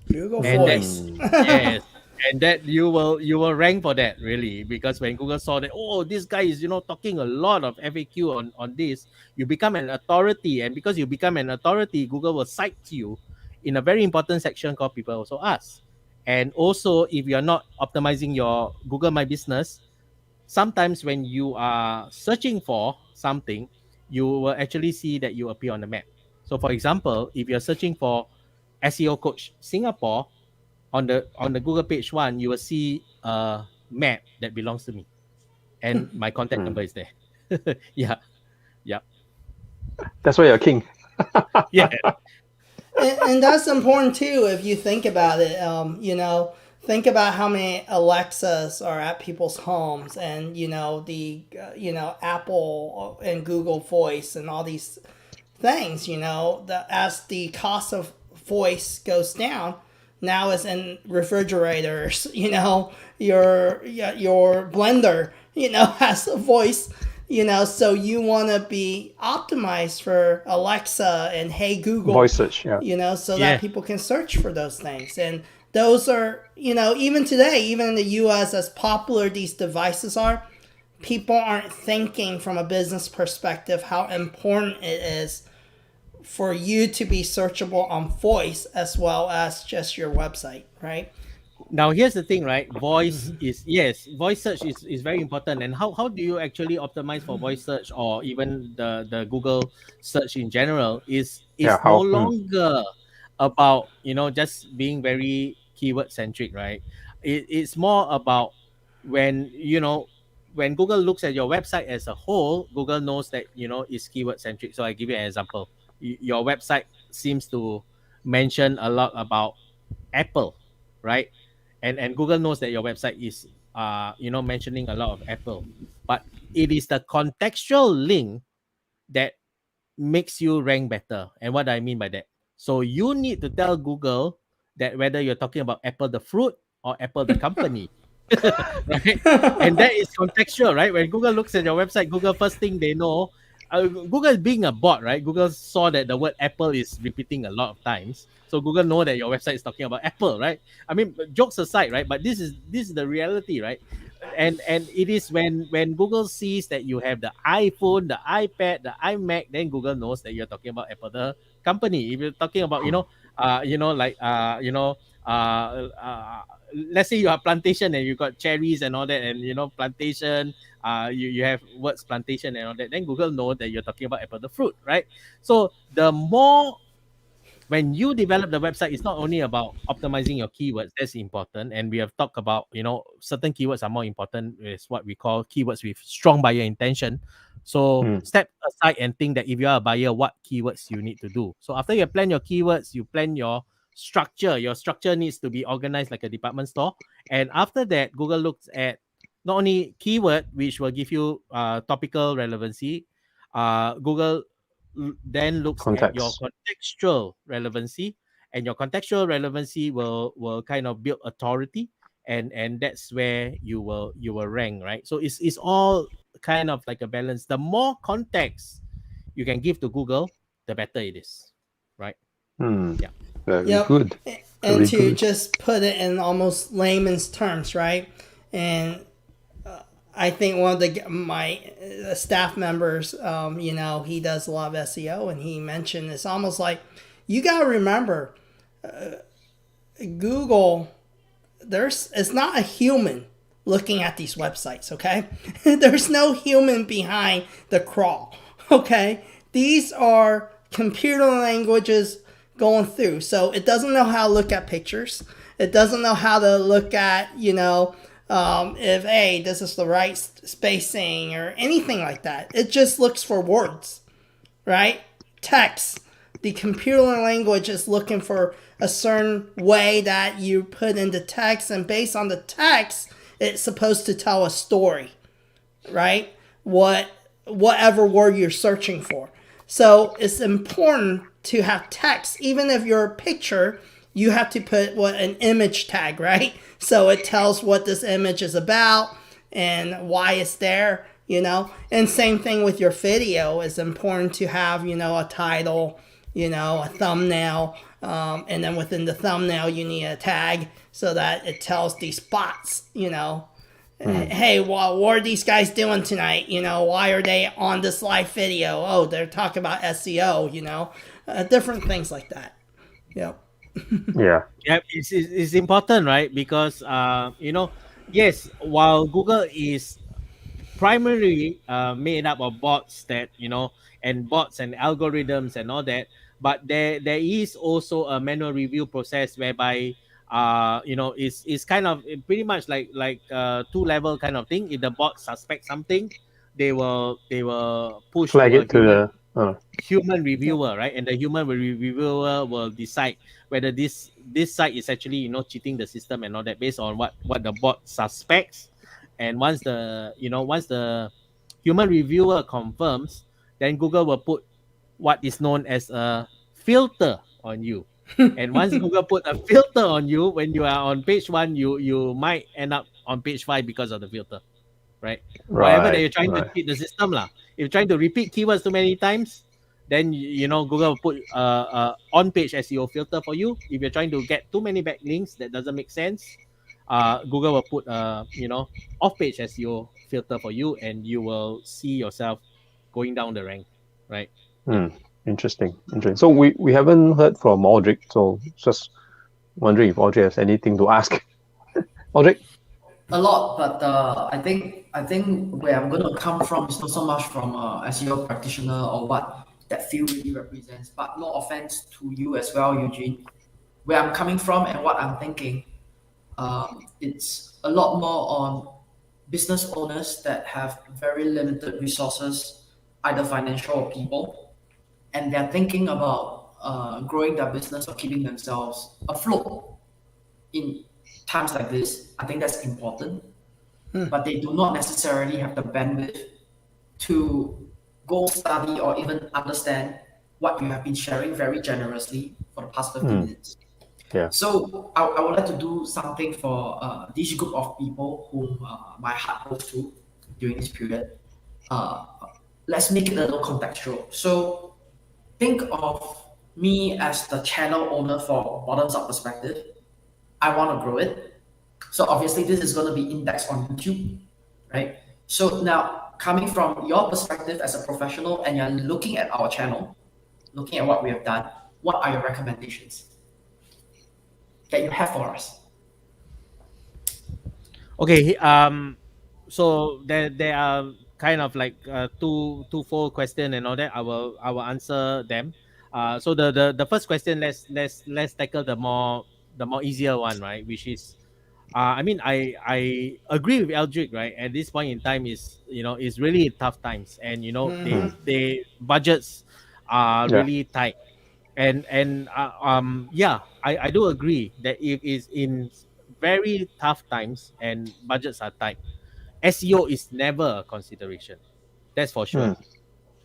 Google And Voice. yes, and that you will rank for that, really, because when Google saw that, oh, this guy is, you know, talking a lot of FAQ on this, you become an authority. And because you become an authority, Google will cite you in a very important section called People Also Ask. And also, if you're not optimizing your Google My Business, sometimes when you are searching for something, you will actually see that you appear on the map. So for example, if you're searching for SEO Coach Singapore, on the Google page one, you will see a map that belongs to me, and my contact number is there. Yeah. That's why you're king. Yeah. And that's important too if you think about it. You know, think about how many Alexas are at people's homes, and you know the you know, Apple and Google Voice and all these things. You know, as the cost of voice goes down, now it's in refrigerators. Your blender, has a voice. So you want to be optimized for Alexa and Hey Google. Voice search, yeah. So Yeah. that people can search for those things. And those are, even today, even in the US, as popular these devices are, people aren't thinking from a business perspective how important it is for you to be searchable on voice as well as just your website, right? Now here's the thing, right? Voice is, yes, voice search is very important. And how do you actually optimize for voice search, or even the Google search in general? Yeah, Is no how? longer about, just being very keyword centric, right? It's more about when, when Google looks at your website as a whole, Google knows that, it's keyword centric. So I give you an example. Your website seems to mention a lot about Apple, right? And Google knows that your website is mentioning a lot of Apple, but it is the contextual link that makes you rank better. And what do I mean by that? So you need to tell Google that whether you're talking about Apple the fruit or Apple the company. Right? And that is contextual, right? When Google looks at your website, Google first thing they know, Google being a bot, right? Google saw that the word Apple is repeating a lot of times, so Google know that your website is talking about Apple, right? I mean, jokes aside, right? But this is the reality, right? And it is when Google sees that you have the iPhone, the iPad, the iMac, then Google knows that you're talking about Apple the company. If you're talking about let's say you are plantation and you got cherries and all that, and plantation, you have words plantation and all that, then Google know that you're talking about Apple the fruit, right? So the more, when you develop the website, it's not only about optimizing your keywords. That's important, and we have talked about, certain keywords are more important, is what we call keywords with strong buyer intention. So step aside and think that if you are a buyer, what keywords you need to do. So after you plan your keywords, you plan your structure. Your structure needs to be organized like a department store. And after that, Google looks at not only keyword, which will give you topical relevancy. Google then looks at your Context. contextual relevancy, and your contextual relevancy will kind of build authority, and that's where you will rank, right? So it's all kind of like a balance. The more context you can give to Google, the better it is, right? Yeah. Very Yep. good. And Very to good. just put it in almost layman's terms, right? And I think one of my staff members, he does a lot of SEO, and he mentioned it's almost like you got to remember, Google, it's not a human looking at these websites, okay? There's no human behind the crawl, okay? These are computer languages going through. So it doesn't know how to look at pictures. It doesn't know how to look at, if, hey, this is the right spacing or anything like that. It just looks for words, right? Text. The computer language is looking for a certain way that you put into text, and based on the text, it's supposed to tell a story, right? Whatever word you're searching for. So it's important to have text. Even if you're a picture, you have to put an image tag, right? So it tells what this image is about and why it's there, And same thing with your video. It's important to have, a title, a thumbnail, and then within the thumbnail you need a tag so that it tells these bots, hey, what are these guys doing tonight? Why are they on this live video? Oh, they're talking about SEO, different things like that. Yep. Yeah. Yeah, it's important, right? Because yes, while Google is primarily made up of bots, that and bots and algorithms and all that, but there is also a manual review process whereby it's kind of pretty much like two level kind of thing. If the bot suspects something, they will push Flag to a it to the. human reviewer, right? And the human reviewer will decide whether this site is actually cheating the system and all that, based on what the bot suspects. And once the human reviewer confirms, then Google will put what is known as a filter on you. And once Google put a filter on you, when you are on page 1, you might end up on page 5 because of the filter, right? Whatever that Right. you're trying to Right. cheat the system lah. If you're trying to repeat keywords too many times, then Google will put on page SEO filter for you. If you're trying to get too many backlinks that doesn't make sense, Google will put off page SEO filter for you, and you will see yourself going down the rank, right? Hmm. Interesting. Interesting. So we haven't heard from Aldrich. So just wondering if Aldrich has anything to ask. Aldrich. A lot, but I think where I'm gonna come from is not so much from SEO practitioner or what that field really represents, but no offense to you as well, Eugene. Where I'm coming from and what I'm thinking, it's a lot more on business owners that have very limited resources, either financial or people, and they're thinking about growing their business or keeping themselves afloat in times like this. I think that's important, but they do not necessarily have the bandwidth to go study or even understand what you have been sharing very generously for the past 50 minutes. Yeah. So I would like to do something for this group of people whom my heart goes to during this period. Uh, let's make it a little contextual. So think of me as the channel owner for Bottoms Up Perspective. I want to grow it. So obviously this is going to be indexed on YouTube, right? So now coming from your perspective as a professional and you're looking at our channel, looking at what we have done, what are your recommendations that you have for us? Okay. So there are kind of like two-fold question and all that. I will answer them. So the first question, let's tackle the more easier one, right? Which is, I mean, I agree with Eldrick, right? At this point in time, is really tough times, and they budgets are Yeah. really tight, and yeah, I do agree that if it's in very tough times and budgets are tight, SEO is never a consideration. That's for sure.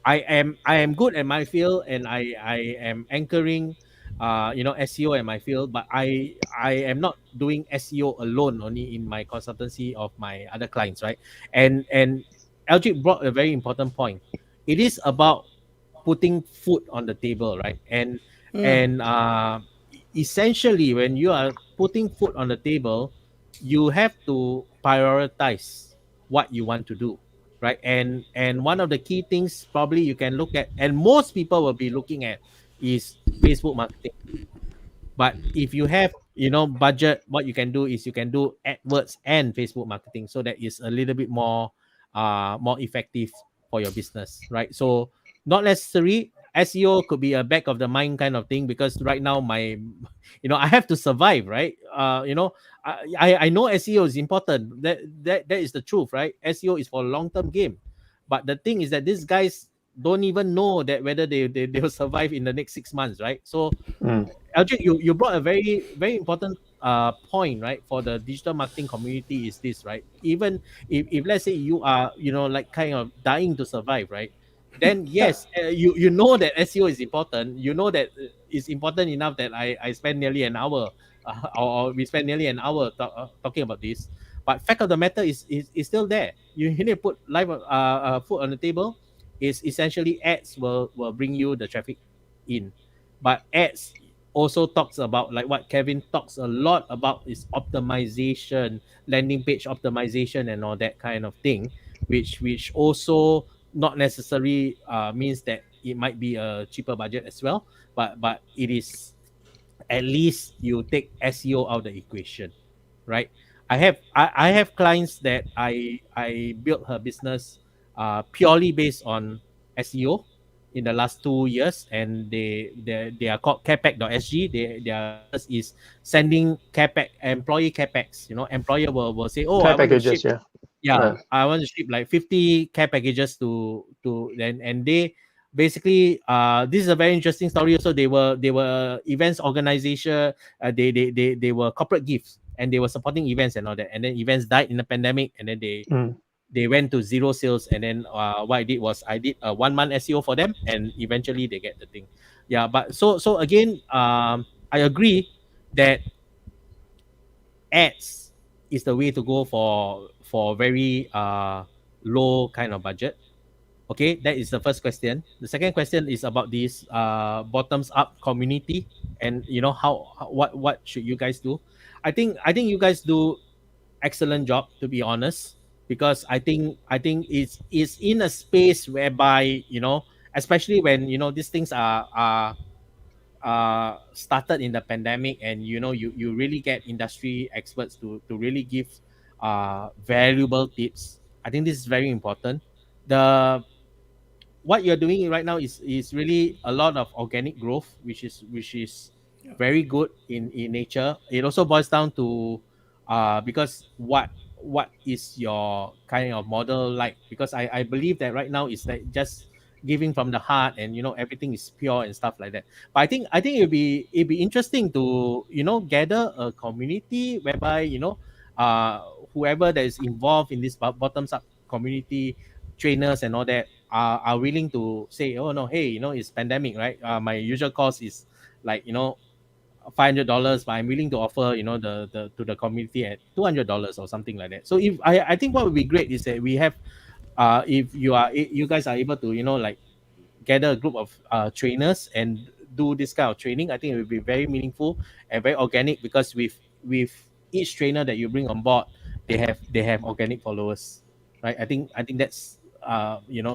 I am good at my field, and I am anchoring SEO at my field, but I am not doing SEO alone only in my consultancy of my other clients, right? And LG brought a very important point. It is about putting food on the table, right? And essentially, when you are putting food on the table, you have to prioritize what you want to do, right? And one of the key things probably you can look at, and most people will be looking at, is Facebook marketing. But if you have budget, what you can do is you can do AdWords and Facebook marketing, so that is a little bit more effective for your business, right? So not necessary SEO could be a back of the mind kind of thing, because right now I have to survive, right? I know SEO is important. That is the truth, right? SEO is for long term game, but the thing is that these guys don't even know that whether they will survive in the next 6 months, right? So LJ, you brought a very very important point, right? For the digital marketing community is this, right? Even if let's say you are like kind of dying to survive, right? Then yes, you know that SEO is important. You know that it's important enough that I spend nearly an hour, or we spend nearly an hour talking about this. But fact of the matter is still there. You need to put live food on the table. Is essentially ads will bring you the traffic in, but ads also talks about, like what Kevin talks a lot about, is optimization, landing page optimization, and all that kind of thing, which also not necessarily means that it might be a cheaper budget as well, but it is, at least you take SEO out of the equation, right? I have clients that I built her business purely based on SEO in the last 2 years, and they are called capex.sg. Their business is sending capex, employee capex. Employer will say, oh, I Care want to ship, packages. Yeah. yeah, I want to ship like 50 care packages to then, and they basically, this is a very interesting story also. They were events organization. They were corporate gifts, and they were supporting events and all that, and then events died in the pandemic, and then they went to zero sales, and then what I did was I did a 1 month SEO for them, and eventually they get the thing. Yeah, but so again, I agree that ads is the way to go for very low kind of budget. Okay, that is the first question. The second question is about this bottoms up community, and what should you guys do? I think you guys do excellent job, to be honest, because I think it's in a space whereby especially when these things are started in the pandemic, and you really get industry experts to really give valuable tips. I think this is very important. The What you're doing right now is really a lot of organic growth, which is very good in nature. It also boils down to because what is your kind of model like? Because I believe that right now is like just giving from the heart, and everything is pure and stuff like that. But I think it'd be interesting to gather a community whereby uh whoever that is involved in this bottoms up community, trainers and all that, are willing to say, oh no, hey, it's pandemic, right? My usual cost is like $500, but I'm willing to offer the to the community at $200 or something like that. So if I think what would be great is that we have if you guys are able to like gather a group of trainers and do this kind of training. I think it will be very meaningful and very organic, because with each trainer that you bring on board, they have organic followers, right? I think that's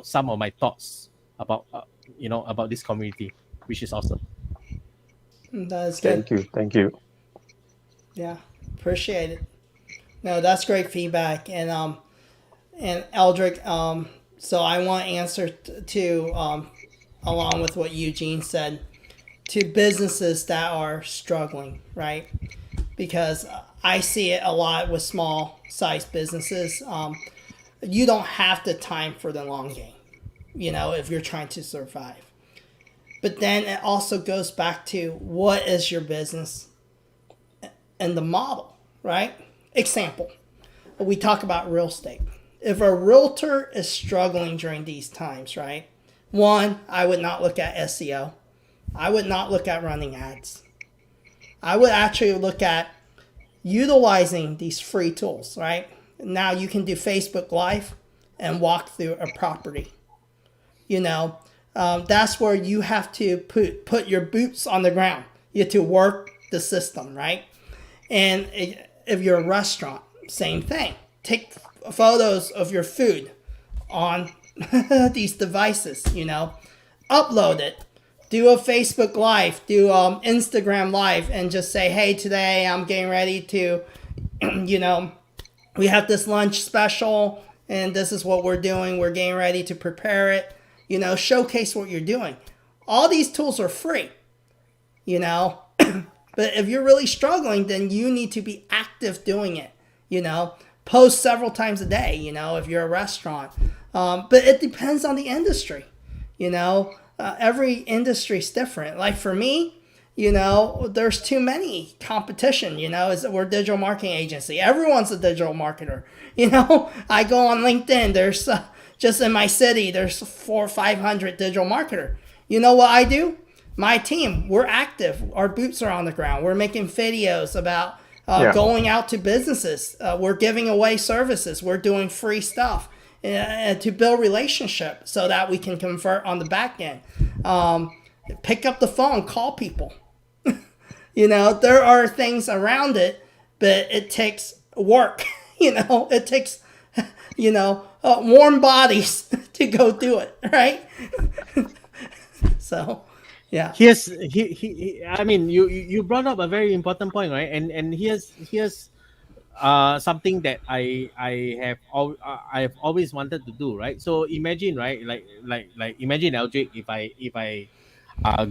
some of my thoughts about about this community, which is awesome. That's good. Thank you. Thank you. Yeah, appreciate it. No, that's great feedback. And Eldrick, so I want to answer to along with what Eugene said, to businesses that are struggling, right? Because I see it a lot with small sized businesses. You don't have the time for the long game, if you're trying to survive. But then it also goes back to what is your business and the model, right? Example, we talk about real estate. If a realtor is struggling during these times, right? One, I would not look at SEO. I would not look at running ads. I would actually look at utilizing these free tools, right? Now you can do Facebook Live and walk through a property. That's where you have to put your boots on the ground. You have to work the system, right? And if you're a restaurant, same thing. Take photos of your food on these devices, upload it. Do a Facebook Live, do Instagram Live, and just say, hey, today I'm getting ready to, we have this lunch special, and this is what we're doing. We're getting ready to prepare it. Showcase what you're doing. All these tools are free, But if you're really struggling, then you need to be active doing it, Post several times a day, if you're a restaurant. But it depends on the industry, every industry is different. Like for me, there's too many competition, we're a digital marketing agency. Everyone's a digital marketer. I go on LinkedIn, there's just in my city, there's 400 or 500 digital marketer. You know what I do? My team, we're active. Our boots are on the ground. We're making videos about going out to businesses. We're giving away services. We're doing free stuff to build relationship so that we can convert on the back end. Pick up the phone, call people. There are things around it, but it takes work. It takes, warm bodies to go do it, right? So, yeah. I mean, you brought up a very important point, right? And here's something that I have always wanted to do, right? So imagine, right, like imagine, Eldrick, if I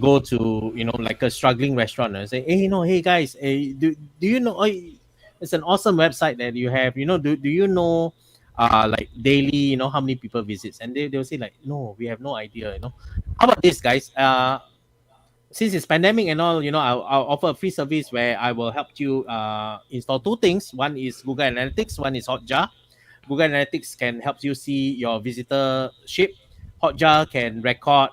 go to like a struggling restaurant and say, hey, hey guys, hey, do you know? It's an awesome website that you have. Do you know like daily, how many people visits? And they'll say like, no, we have no idea. How about this, guys? Since it's pandemic and all, I'll offer a free service where I will help you install two things. One is Google Analytics, one is Hotjar. Google Analytics can help you see your visitorship. Hotjar can record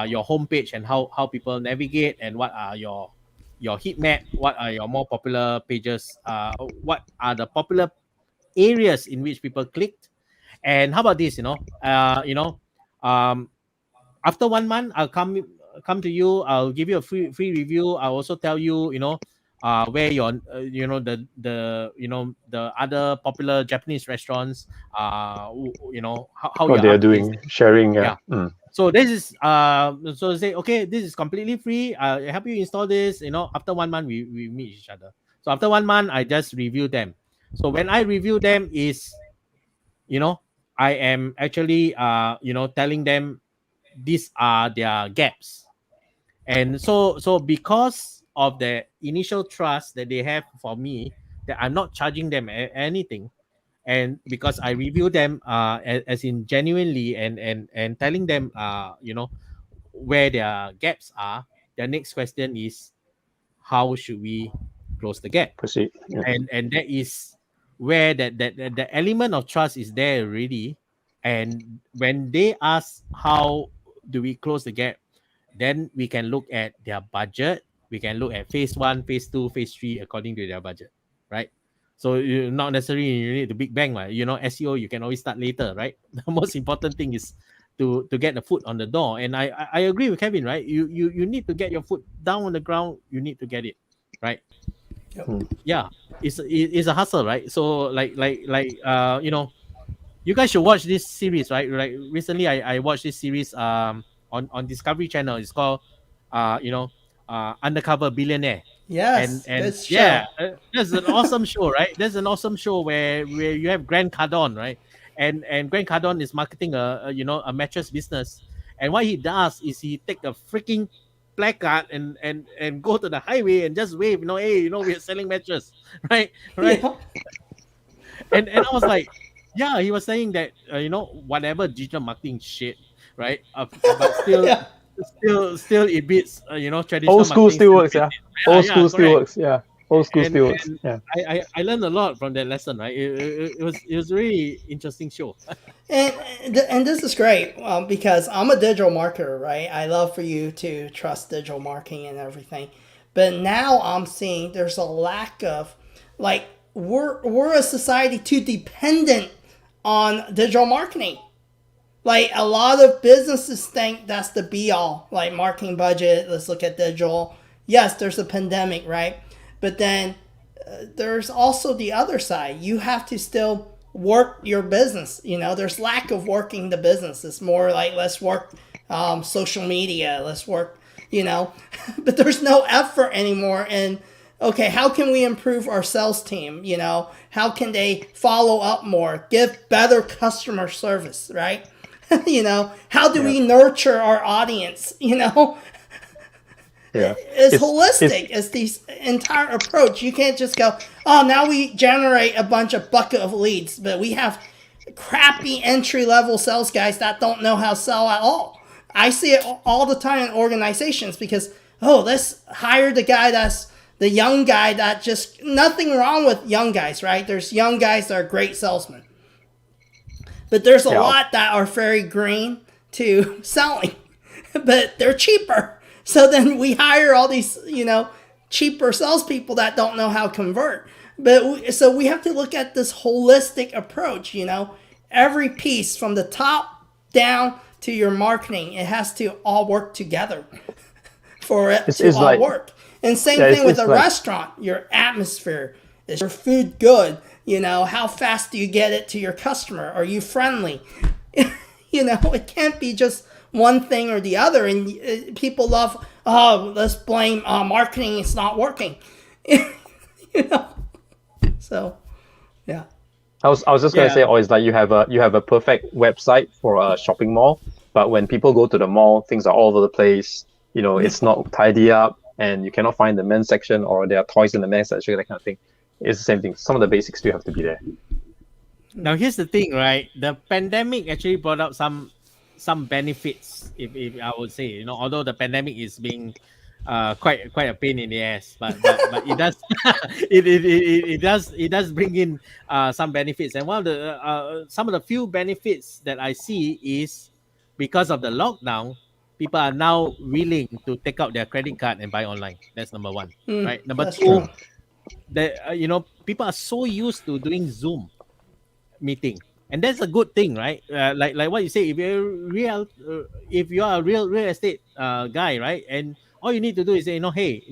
your homepage and how people navigate and what are your your heat map, what are your more popular pages, what are the popular areas in which people clicked. And how about this, after 1 month, I'll come to you. I'll give you a free review. I'll also tell you, where your, the other popular Japanese restaurants, how What your they are updates. doing, sharing, yeah. Yeah. So this is so say, okay, this is completely free. I'll help you install this. After 1 month, we meet each other. So after 1 month, I just review them. So when I review them is, I am actually telling them these are their gaps. And so because of the initial trust that they have for me, that I'm not charging them anything, and because I review them as in genuinely, and telling them where their gaps are, the next question is, how should we close the gap? Proceed. Yeah. And that is where that the element of trust is there already. And when they ask how do we close the gap, then we can look at their budget. We can look at phase 1, phase 2, phase 3 according to their budget, right? So you not necessarily you need the big bang, right? SEO you can always start later, right? The most important thing is to get the foot on the door. And I agree with Kevin, right? You need to get your foot down on the ground. You need to get it, right? Yeah, it's a hustle, right? So you guys should watch this series, right? Like recently I watched this series on Discovery Channel. It's called Undercover Billionaire. Yes, And good show. yeah, that's an awesome show, right? There's an awesome show where you have Grant Cardone, right? And Grant Cardone is marketing a mattress business. And what he does is he take a freaking placard and go to the highway and just wave, hey, we're selling mattress, right? Yeah. And I was like, yeah, he was saying that whatever digital marketing shit, right? But still, Yeah. still it beats traditional Old school marketing still works, yeah. Old school still correct. works, yeah. Old school And, still works, and yeah. I learned a lot from that lesson, right? It was a really interesting show. And this is great because I'm a digital marketer, right? I love for you to trust digital marketing and everything. But now I'm seeing there's a lack of, like, we're a society too dependent on digital marketing. Like, a lot of businesses think that's the be all. Like, marketing budget, let's look at digital. Yes, there's a pandemic, right? But then there's also the other side. You have to still work your business. There's lack of working the business. It's more like, let's work social media. Let's work, but there's no effort anymore. And okay, how can we improve our sales team? How can they follow up more, give better customer service, right? How do we nurture our audience? Yeah. It's holistic. It's the entire approach. You can't just go, oh, now we generate a bunch of bucket of leads, but we have crappy entry-level sales guys that don't know how to sell at all. I see it all the time in organizations because, let's hire the guy that's the young guy that just, nothing wrong with young guys, right? There's young guys that are great salesmen. But there's a lot that are very green to selling, but they're cheaper. So then we hire all these, cheaper salespeople that don't know how to convert. So we have to look at this holistic approach, every piece from the top down to your marketing, it has to all work together for it to all work. And same thing with a restaurant, your atmosphere. Is your food good? How fast do you get it to your customer? Are you friendly? It can't be just one thing or the other. And people love, let's blame marketing. It's not working. So, yeah. I was just gonna say, it's like you have a perfect website for a shopping mall, but when people go to the mall, things are all over the place. It's not tidy up, and you cannot find the men's section, or there are toys in the men's section, that kind of thing. It's the same thing. Some of the basics still have to be there. Now here's the thing, right? The pandemic actually brought out some benefits, if I would say. Although the pandemic is being quite a pain in the ass, but it does it does bring in some benefits. And one of the some of the few benefits that I see is because of the lockdown, people are now willing to take out their credit card and buy online. That's number one, right? Number That's two, true. people are so used to doing Zoom meeting, and that's a good thing, right? Like what you say, if you are a real estate guy, right, and all you need to do is say, hey,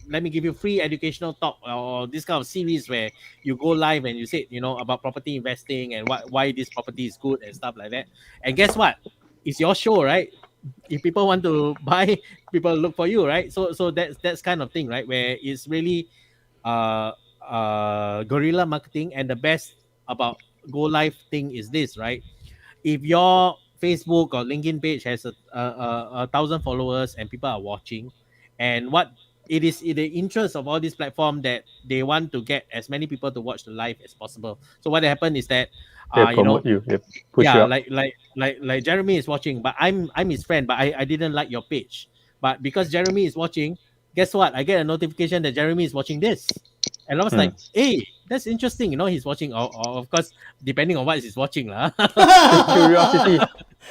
let me give you free educational talk or this kind of series where you go live and you say, about property investing and why this property is good and stuff like that. And guess what? It's your show, right? If people want to buy, people look for you, right? So that's kind of thing, right? Where it's really uh guerrilla marketing. And the best about go live thing is this, right? If your Facebook or LinkedIn page has a thousand followers and people are watching, and what it is in the interest of all these platform that they want to get as many people to watch the live as possible. So what happened is that They promote you, they push you yeah, up. like Jeremy is watching, but I'm his friend, but I didn't like your page. But because Jeremy is watching, guess what? I get a notification that Jeremy is watching this. And I was like, hey, that's interesting. He's watching, or of course, depending on what he's watching. Curiosity.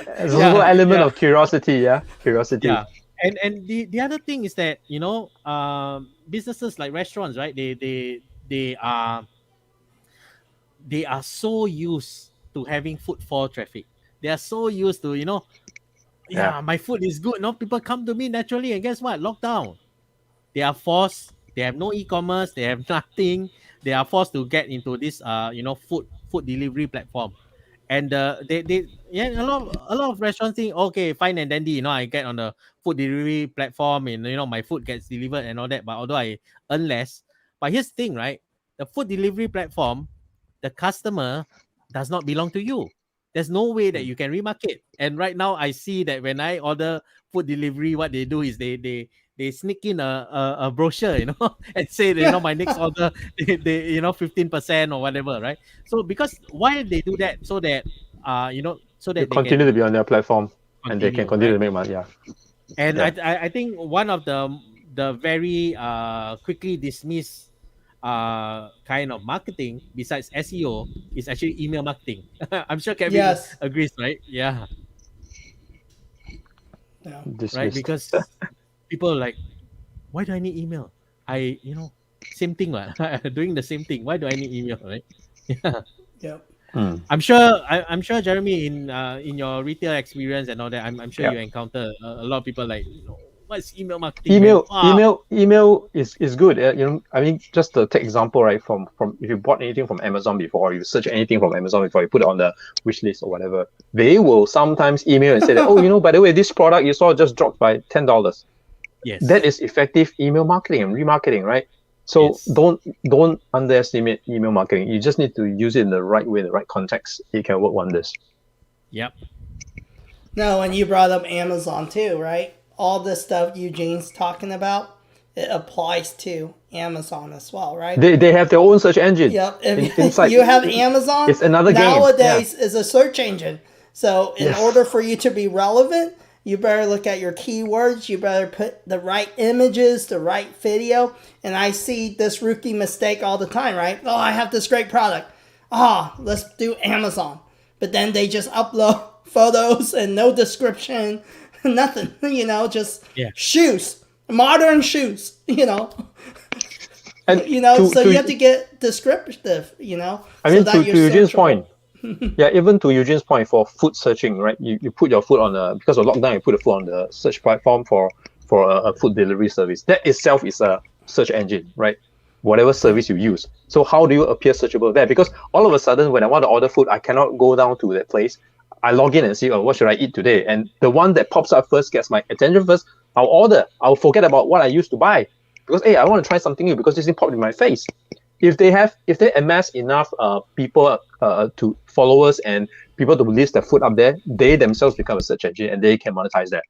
There's also an element of curiosity, curiosity. Yeah. And the other thing is that, businesses like restaurants, right? They are so used to having footfall traffic. They are so used to, my food is good. People come to me naturally, and guess what? Lockdown. They are forced. They have no e-commerce. They have nothing. They are forced to get into this, food delivery platform. And a lot of restaurants think, okay, fine and dandy. I get on the food delivery platform, and my food gets delivered and all that. But although I earn less, but here's the thing, right? The food delivery platform, the customer does not belong to you. There's no way that you can remarket. And right now, I see that when I order food delivery, what they do is they sneak in a brochure, and say that, my next order, they 15% or whatever, right? So because why they do that? So that so that You they continue can to be on their platform and they can continue to make money. Yeah. And Yeah. I think one of the very quickly dismissed kind of marketing besides SEO is actually email marketing. I'm sure Kevin Yes. agrees, right? Yeah. Yeah. Right, Dismissed. because people are like, why do I need email? Same thing, doing the same thing. Why do I need email, right? Yeah. Yep. I'm sure Jeremy, in your retail experience and all that, I'm sure Yeah. you encounter a lot of people like, what's email marketing? Man? Email is good. I mean, just to take example, right? From if you bought anything from Amazon before, or you search anything from Amazon before, you put it on the wish list or whatever, they will sometimes email and say that, oh, by the way, this product you saw just dropped by $10. Yes. That is effective email marketing and remarketing, right? So Yes. don't underestimate email marketing. You just need to use it in the right way, in the right context. It can work wonders. Yep. No, and you brought up Amazon too, right? All this stuff Eugene's talking about, it applies to Amazon as well, right? They have their own search engine. Yep. If inside, you have Amazon, it's another game. Nowadays is a search engine. So in order for you to be relevant, you better look at your keywords. You better put the right images, the right video. And I see this rookie mistake all the time, right? Oh, I have this great product. Let's do Amazon. But then they just upload photos and no description, nothing, just shoes, modern shoes, And so you have to get descriptive, I mean, to Eugene's point, even to Eugene's point, for food searching, right? You put your food on because of lockdown, you put the food on the search platform for a food delivery service. That itself is a search engine, right? Whatever service you use. So how do you appear searchable there? Because all of a sudden, when I want to order food, I cannot go down to that place. I log in and see, what should I eat today? And the one that pops up first gets my attention first. I'll order. I'll forget about what I used to buy because, hey, I want to try something new because this thing popped in my face. If they amass enough people to followers and people to list their food up there, they themselves become a search engine and they can monetize that.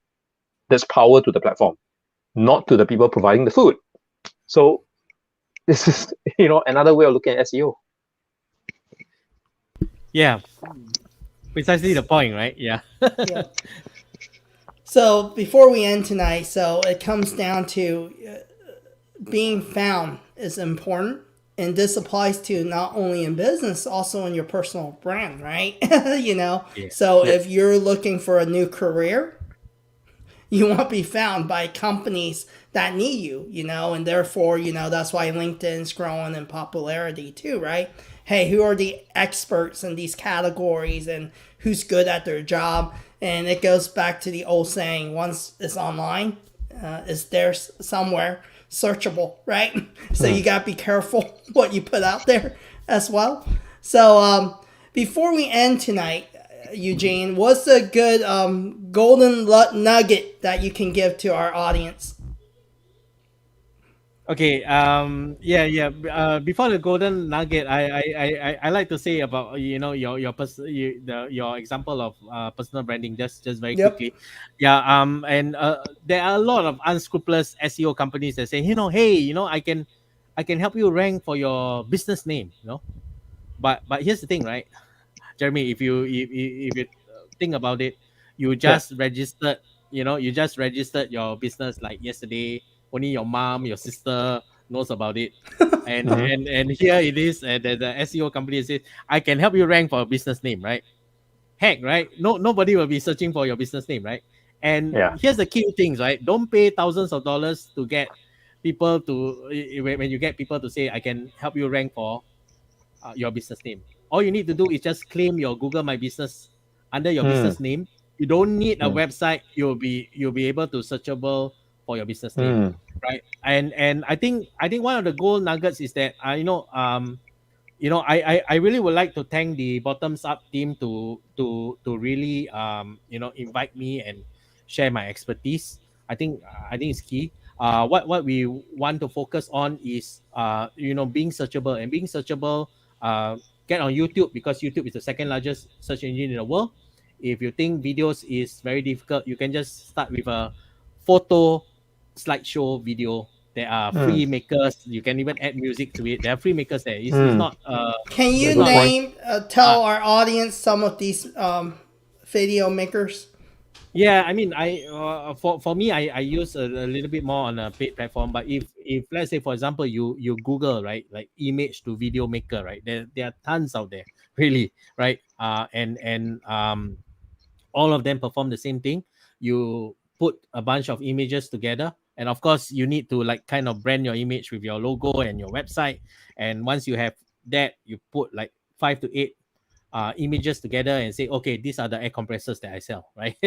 There's power to the platform, not to the people providing the food. So this is another way of looking at SEO. Yeah, precisely the point, right? Yeah. Yeah. So before we end tonight, so it comes down to being found is important. And this applies to not only in business, also in your personal brand, right? So if you're looking for a new career, You want to be found by companies that need you, and therefore, that's why LinkedIn's growing in popularity too, right? Hey, who are the experts in these categories and who's good at their job? And it goes back to the old saying, once it's online, it's there somewhere, searchable, right? So you got to be careful what you put out there as well. So before we end tonight, Eugene, what's a good golden nugget that you can give to our audience? Okay. Before the golden nugget, I like to say about your example of personal branding. Just very Yep. quickly, yeah. And there are a lot of unscrupulous SEO companies that say, hey, I can help you rank for your business name. But here's the thing, right, Jeremy? If you think about it, you just registered. You just registered your business like yesterday. Only your mom, your sister knows about it, and here it is. The SEO company says, I can help you rank for a business name, right? Heck, right? Nobody will be searching for your business name, right? And Yeah. here's the key things, right? Don't pay thousands of dollars to get people to when you get people to say, I can help you rank for your business name. All you need to do is just claim your Google My Business under your business name. You don't need a website. You'll be able to searchable for your business name, right? And I think one of the gold nuggets is that I really would like to thank the bottoms up team to really invite me and share my expertise. I think it's key. What we want to focus on is being searchable, and being searchable. Get on YouTube, because YouTube is the second largest search engine in the world. If you think videos is very difficult, you can just start with a photo slideshow video. There are free makers. You can even add music to it. There are free makers there. It's not. Can you it's not like tell our audience some of these video makers? Yeah, I mean, for me, I use a little bit more on a paid platform. But if let's say, for example, you Google, right, like image to video maker, right, there are tons out there, really, right? And all of them perform the same thing. You put a bunch of images together, and of course, you need to like kind of brand your image with your logo and your website. And once you have that, you put like 5 to 8 images together and say, okay, these are the air compressors that I sell, right?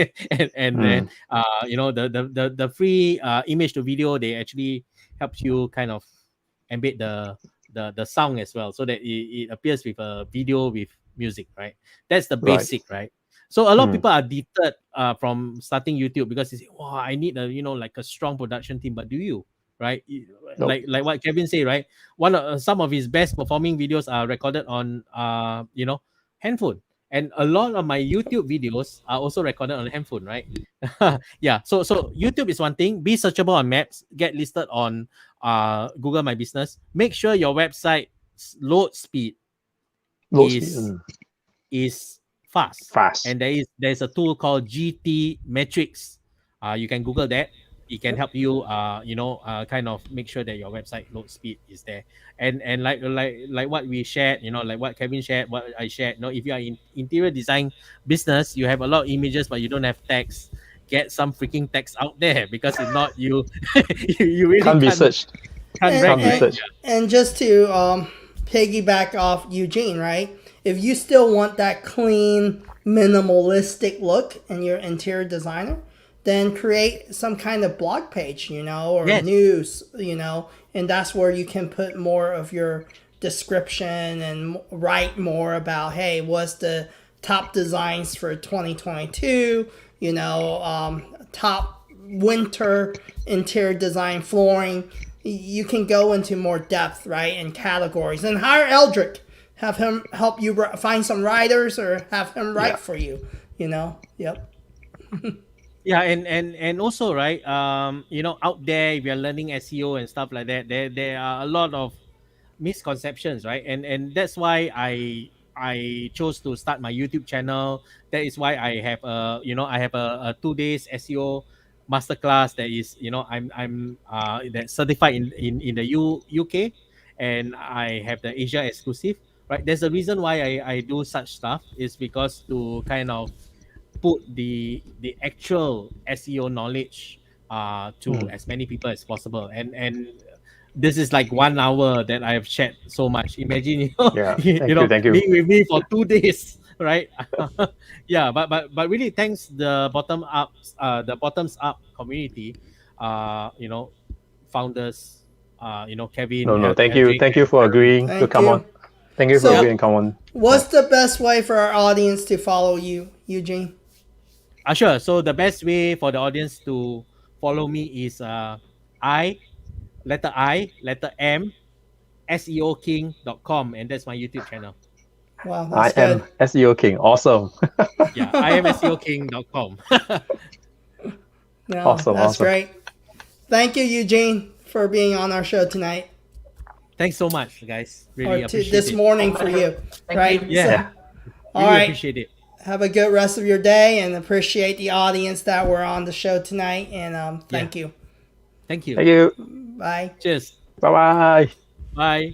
and then the free image to video, they actually help you kind of embed the sound as well, so that it appears with a video with music, right? That's the basic, right? So a lot of people are deterred from starting YouTube because they say, wow, I need a like a strong production team. But do you? Right? Nope. Like what Kevin say, right? Some of his best performing videos are recorded on handphone. And a lot of my YouTube videos are also recorded on handphone, right? Yeah. So YouTube is one thing. Be searchable on maps. Get listed on Google My Business. Make sure your website load speed is fast. And there's a tool called GT Metrics. You can Google that. It can help you kind of make sure that your website load speed is there. And like what we shared, like what Kevin shared, what I shared, if you are in interior design business, you have a lot of images but you don't have text. Get some freaking text out there, because if not, you you really Can't be searched. can't rank, right? And just to piggyback off Eugene, right? If you still want that clean, minimalistic look in your interior designer, then create some kind of blog page, or news, and that's where you can put more of your description and write more about, hey, what's the top designs for 2022, top winter interior design flooring. You can go into more depth, right, in categories. And hire Eldrick. Have him help you find some writers, or have him write for you, Yep. Yeah, and also, right, out there, if you're learning SEO and stuff like that, there are a lot of misconceptions, right? And that's why I chose to start my YouTube channel. That is why I have a 2 days SEO masterclass that is, I'm that certified in the UK, and I have the Asia exclusive, right? There's a reason why I do such stuff, is because to kind of put the actual SEO knowledge to as many people as possible. And this is like 1 hour that I have shared so much. Imagine Yeah. Thank you. being with me for 2 days, right? Yeah, but really thanks the bottoms up community, founders, Kevin, No, thank you. Jake, Thank you and for Aaron. agreeing to Thank come you. on. Thank you for So- agreeing to come on. What's the best way for our audience to follow you, Eugene? Sure. So the best way for the audience to follow me is letter M, SEOking.com, and that's my YouTube channel. Wow, I that's am good. SEO King. Awesome. Yeah, I am SEOking.com. No, Awesome, that's awesome. great. Thank you, Eugene, for being on our show tonight. Thanks so much, guys. Really Or appreciate this it. morning for you. Thank Right? you. Yeah. So- Yeah. all Really right. appreciate it. Have a good rest of your day and appreciate the audience that were on the show tonight. And thank you. Thank you. Thank you. Bye. Cheers. Bye bye. Bye.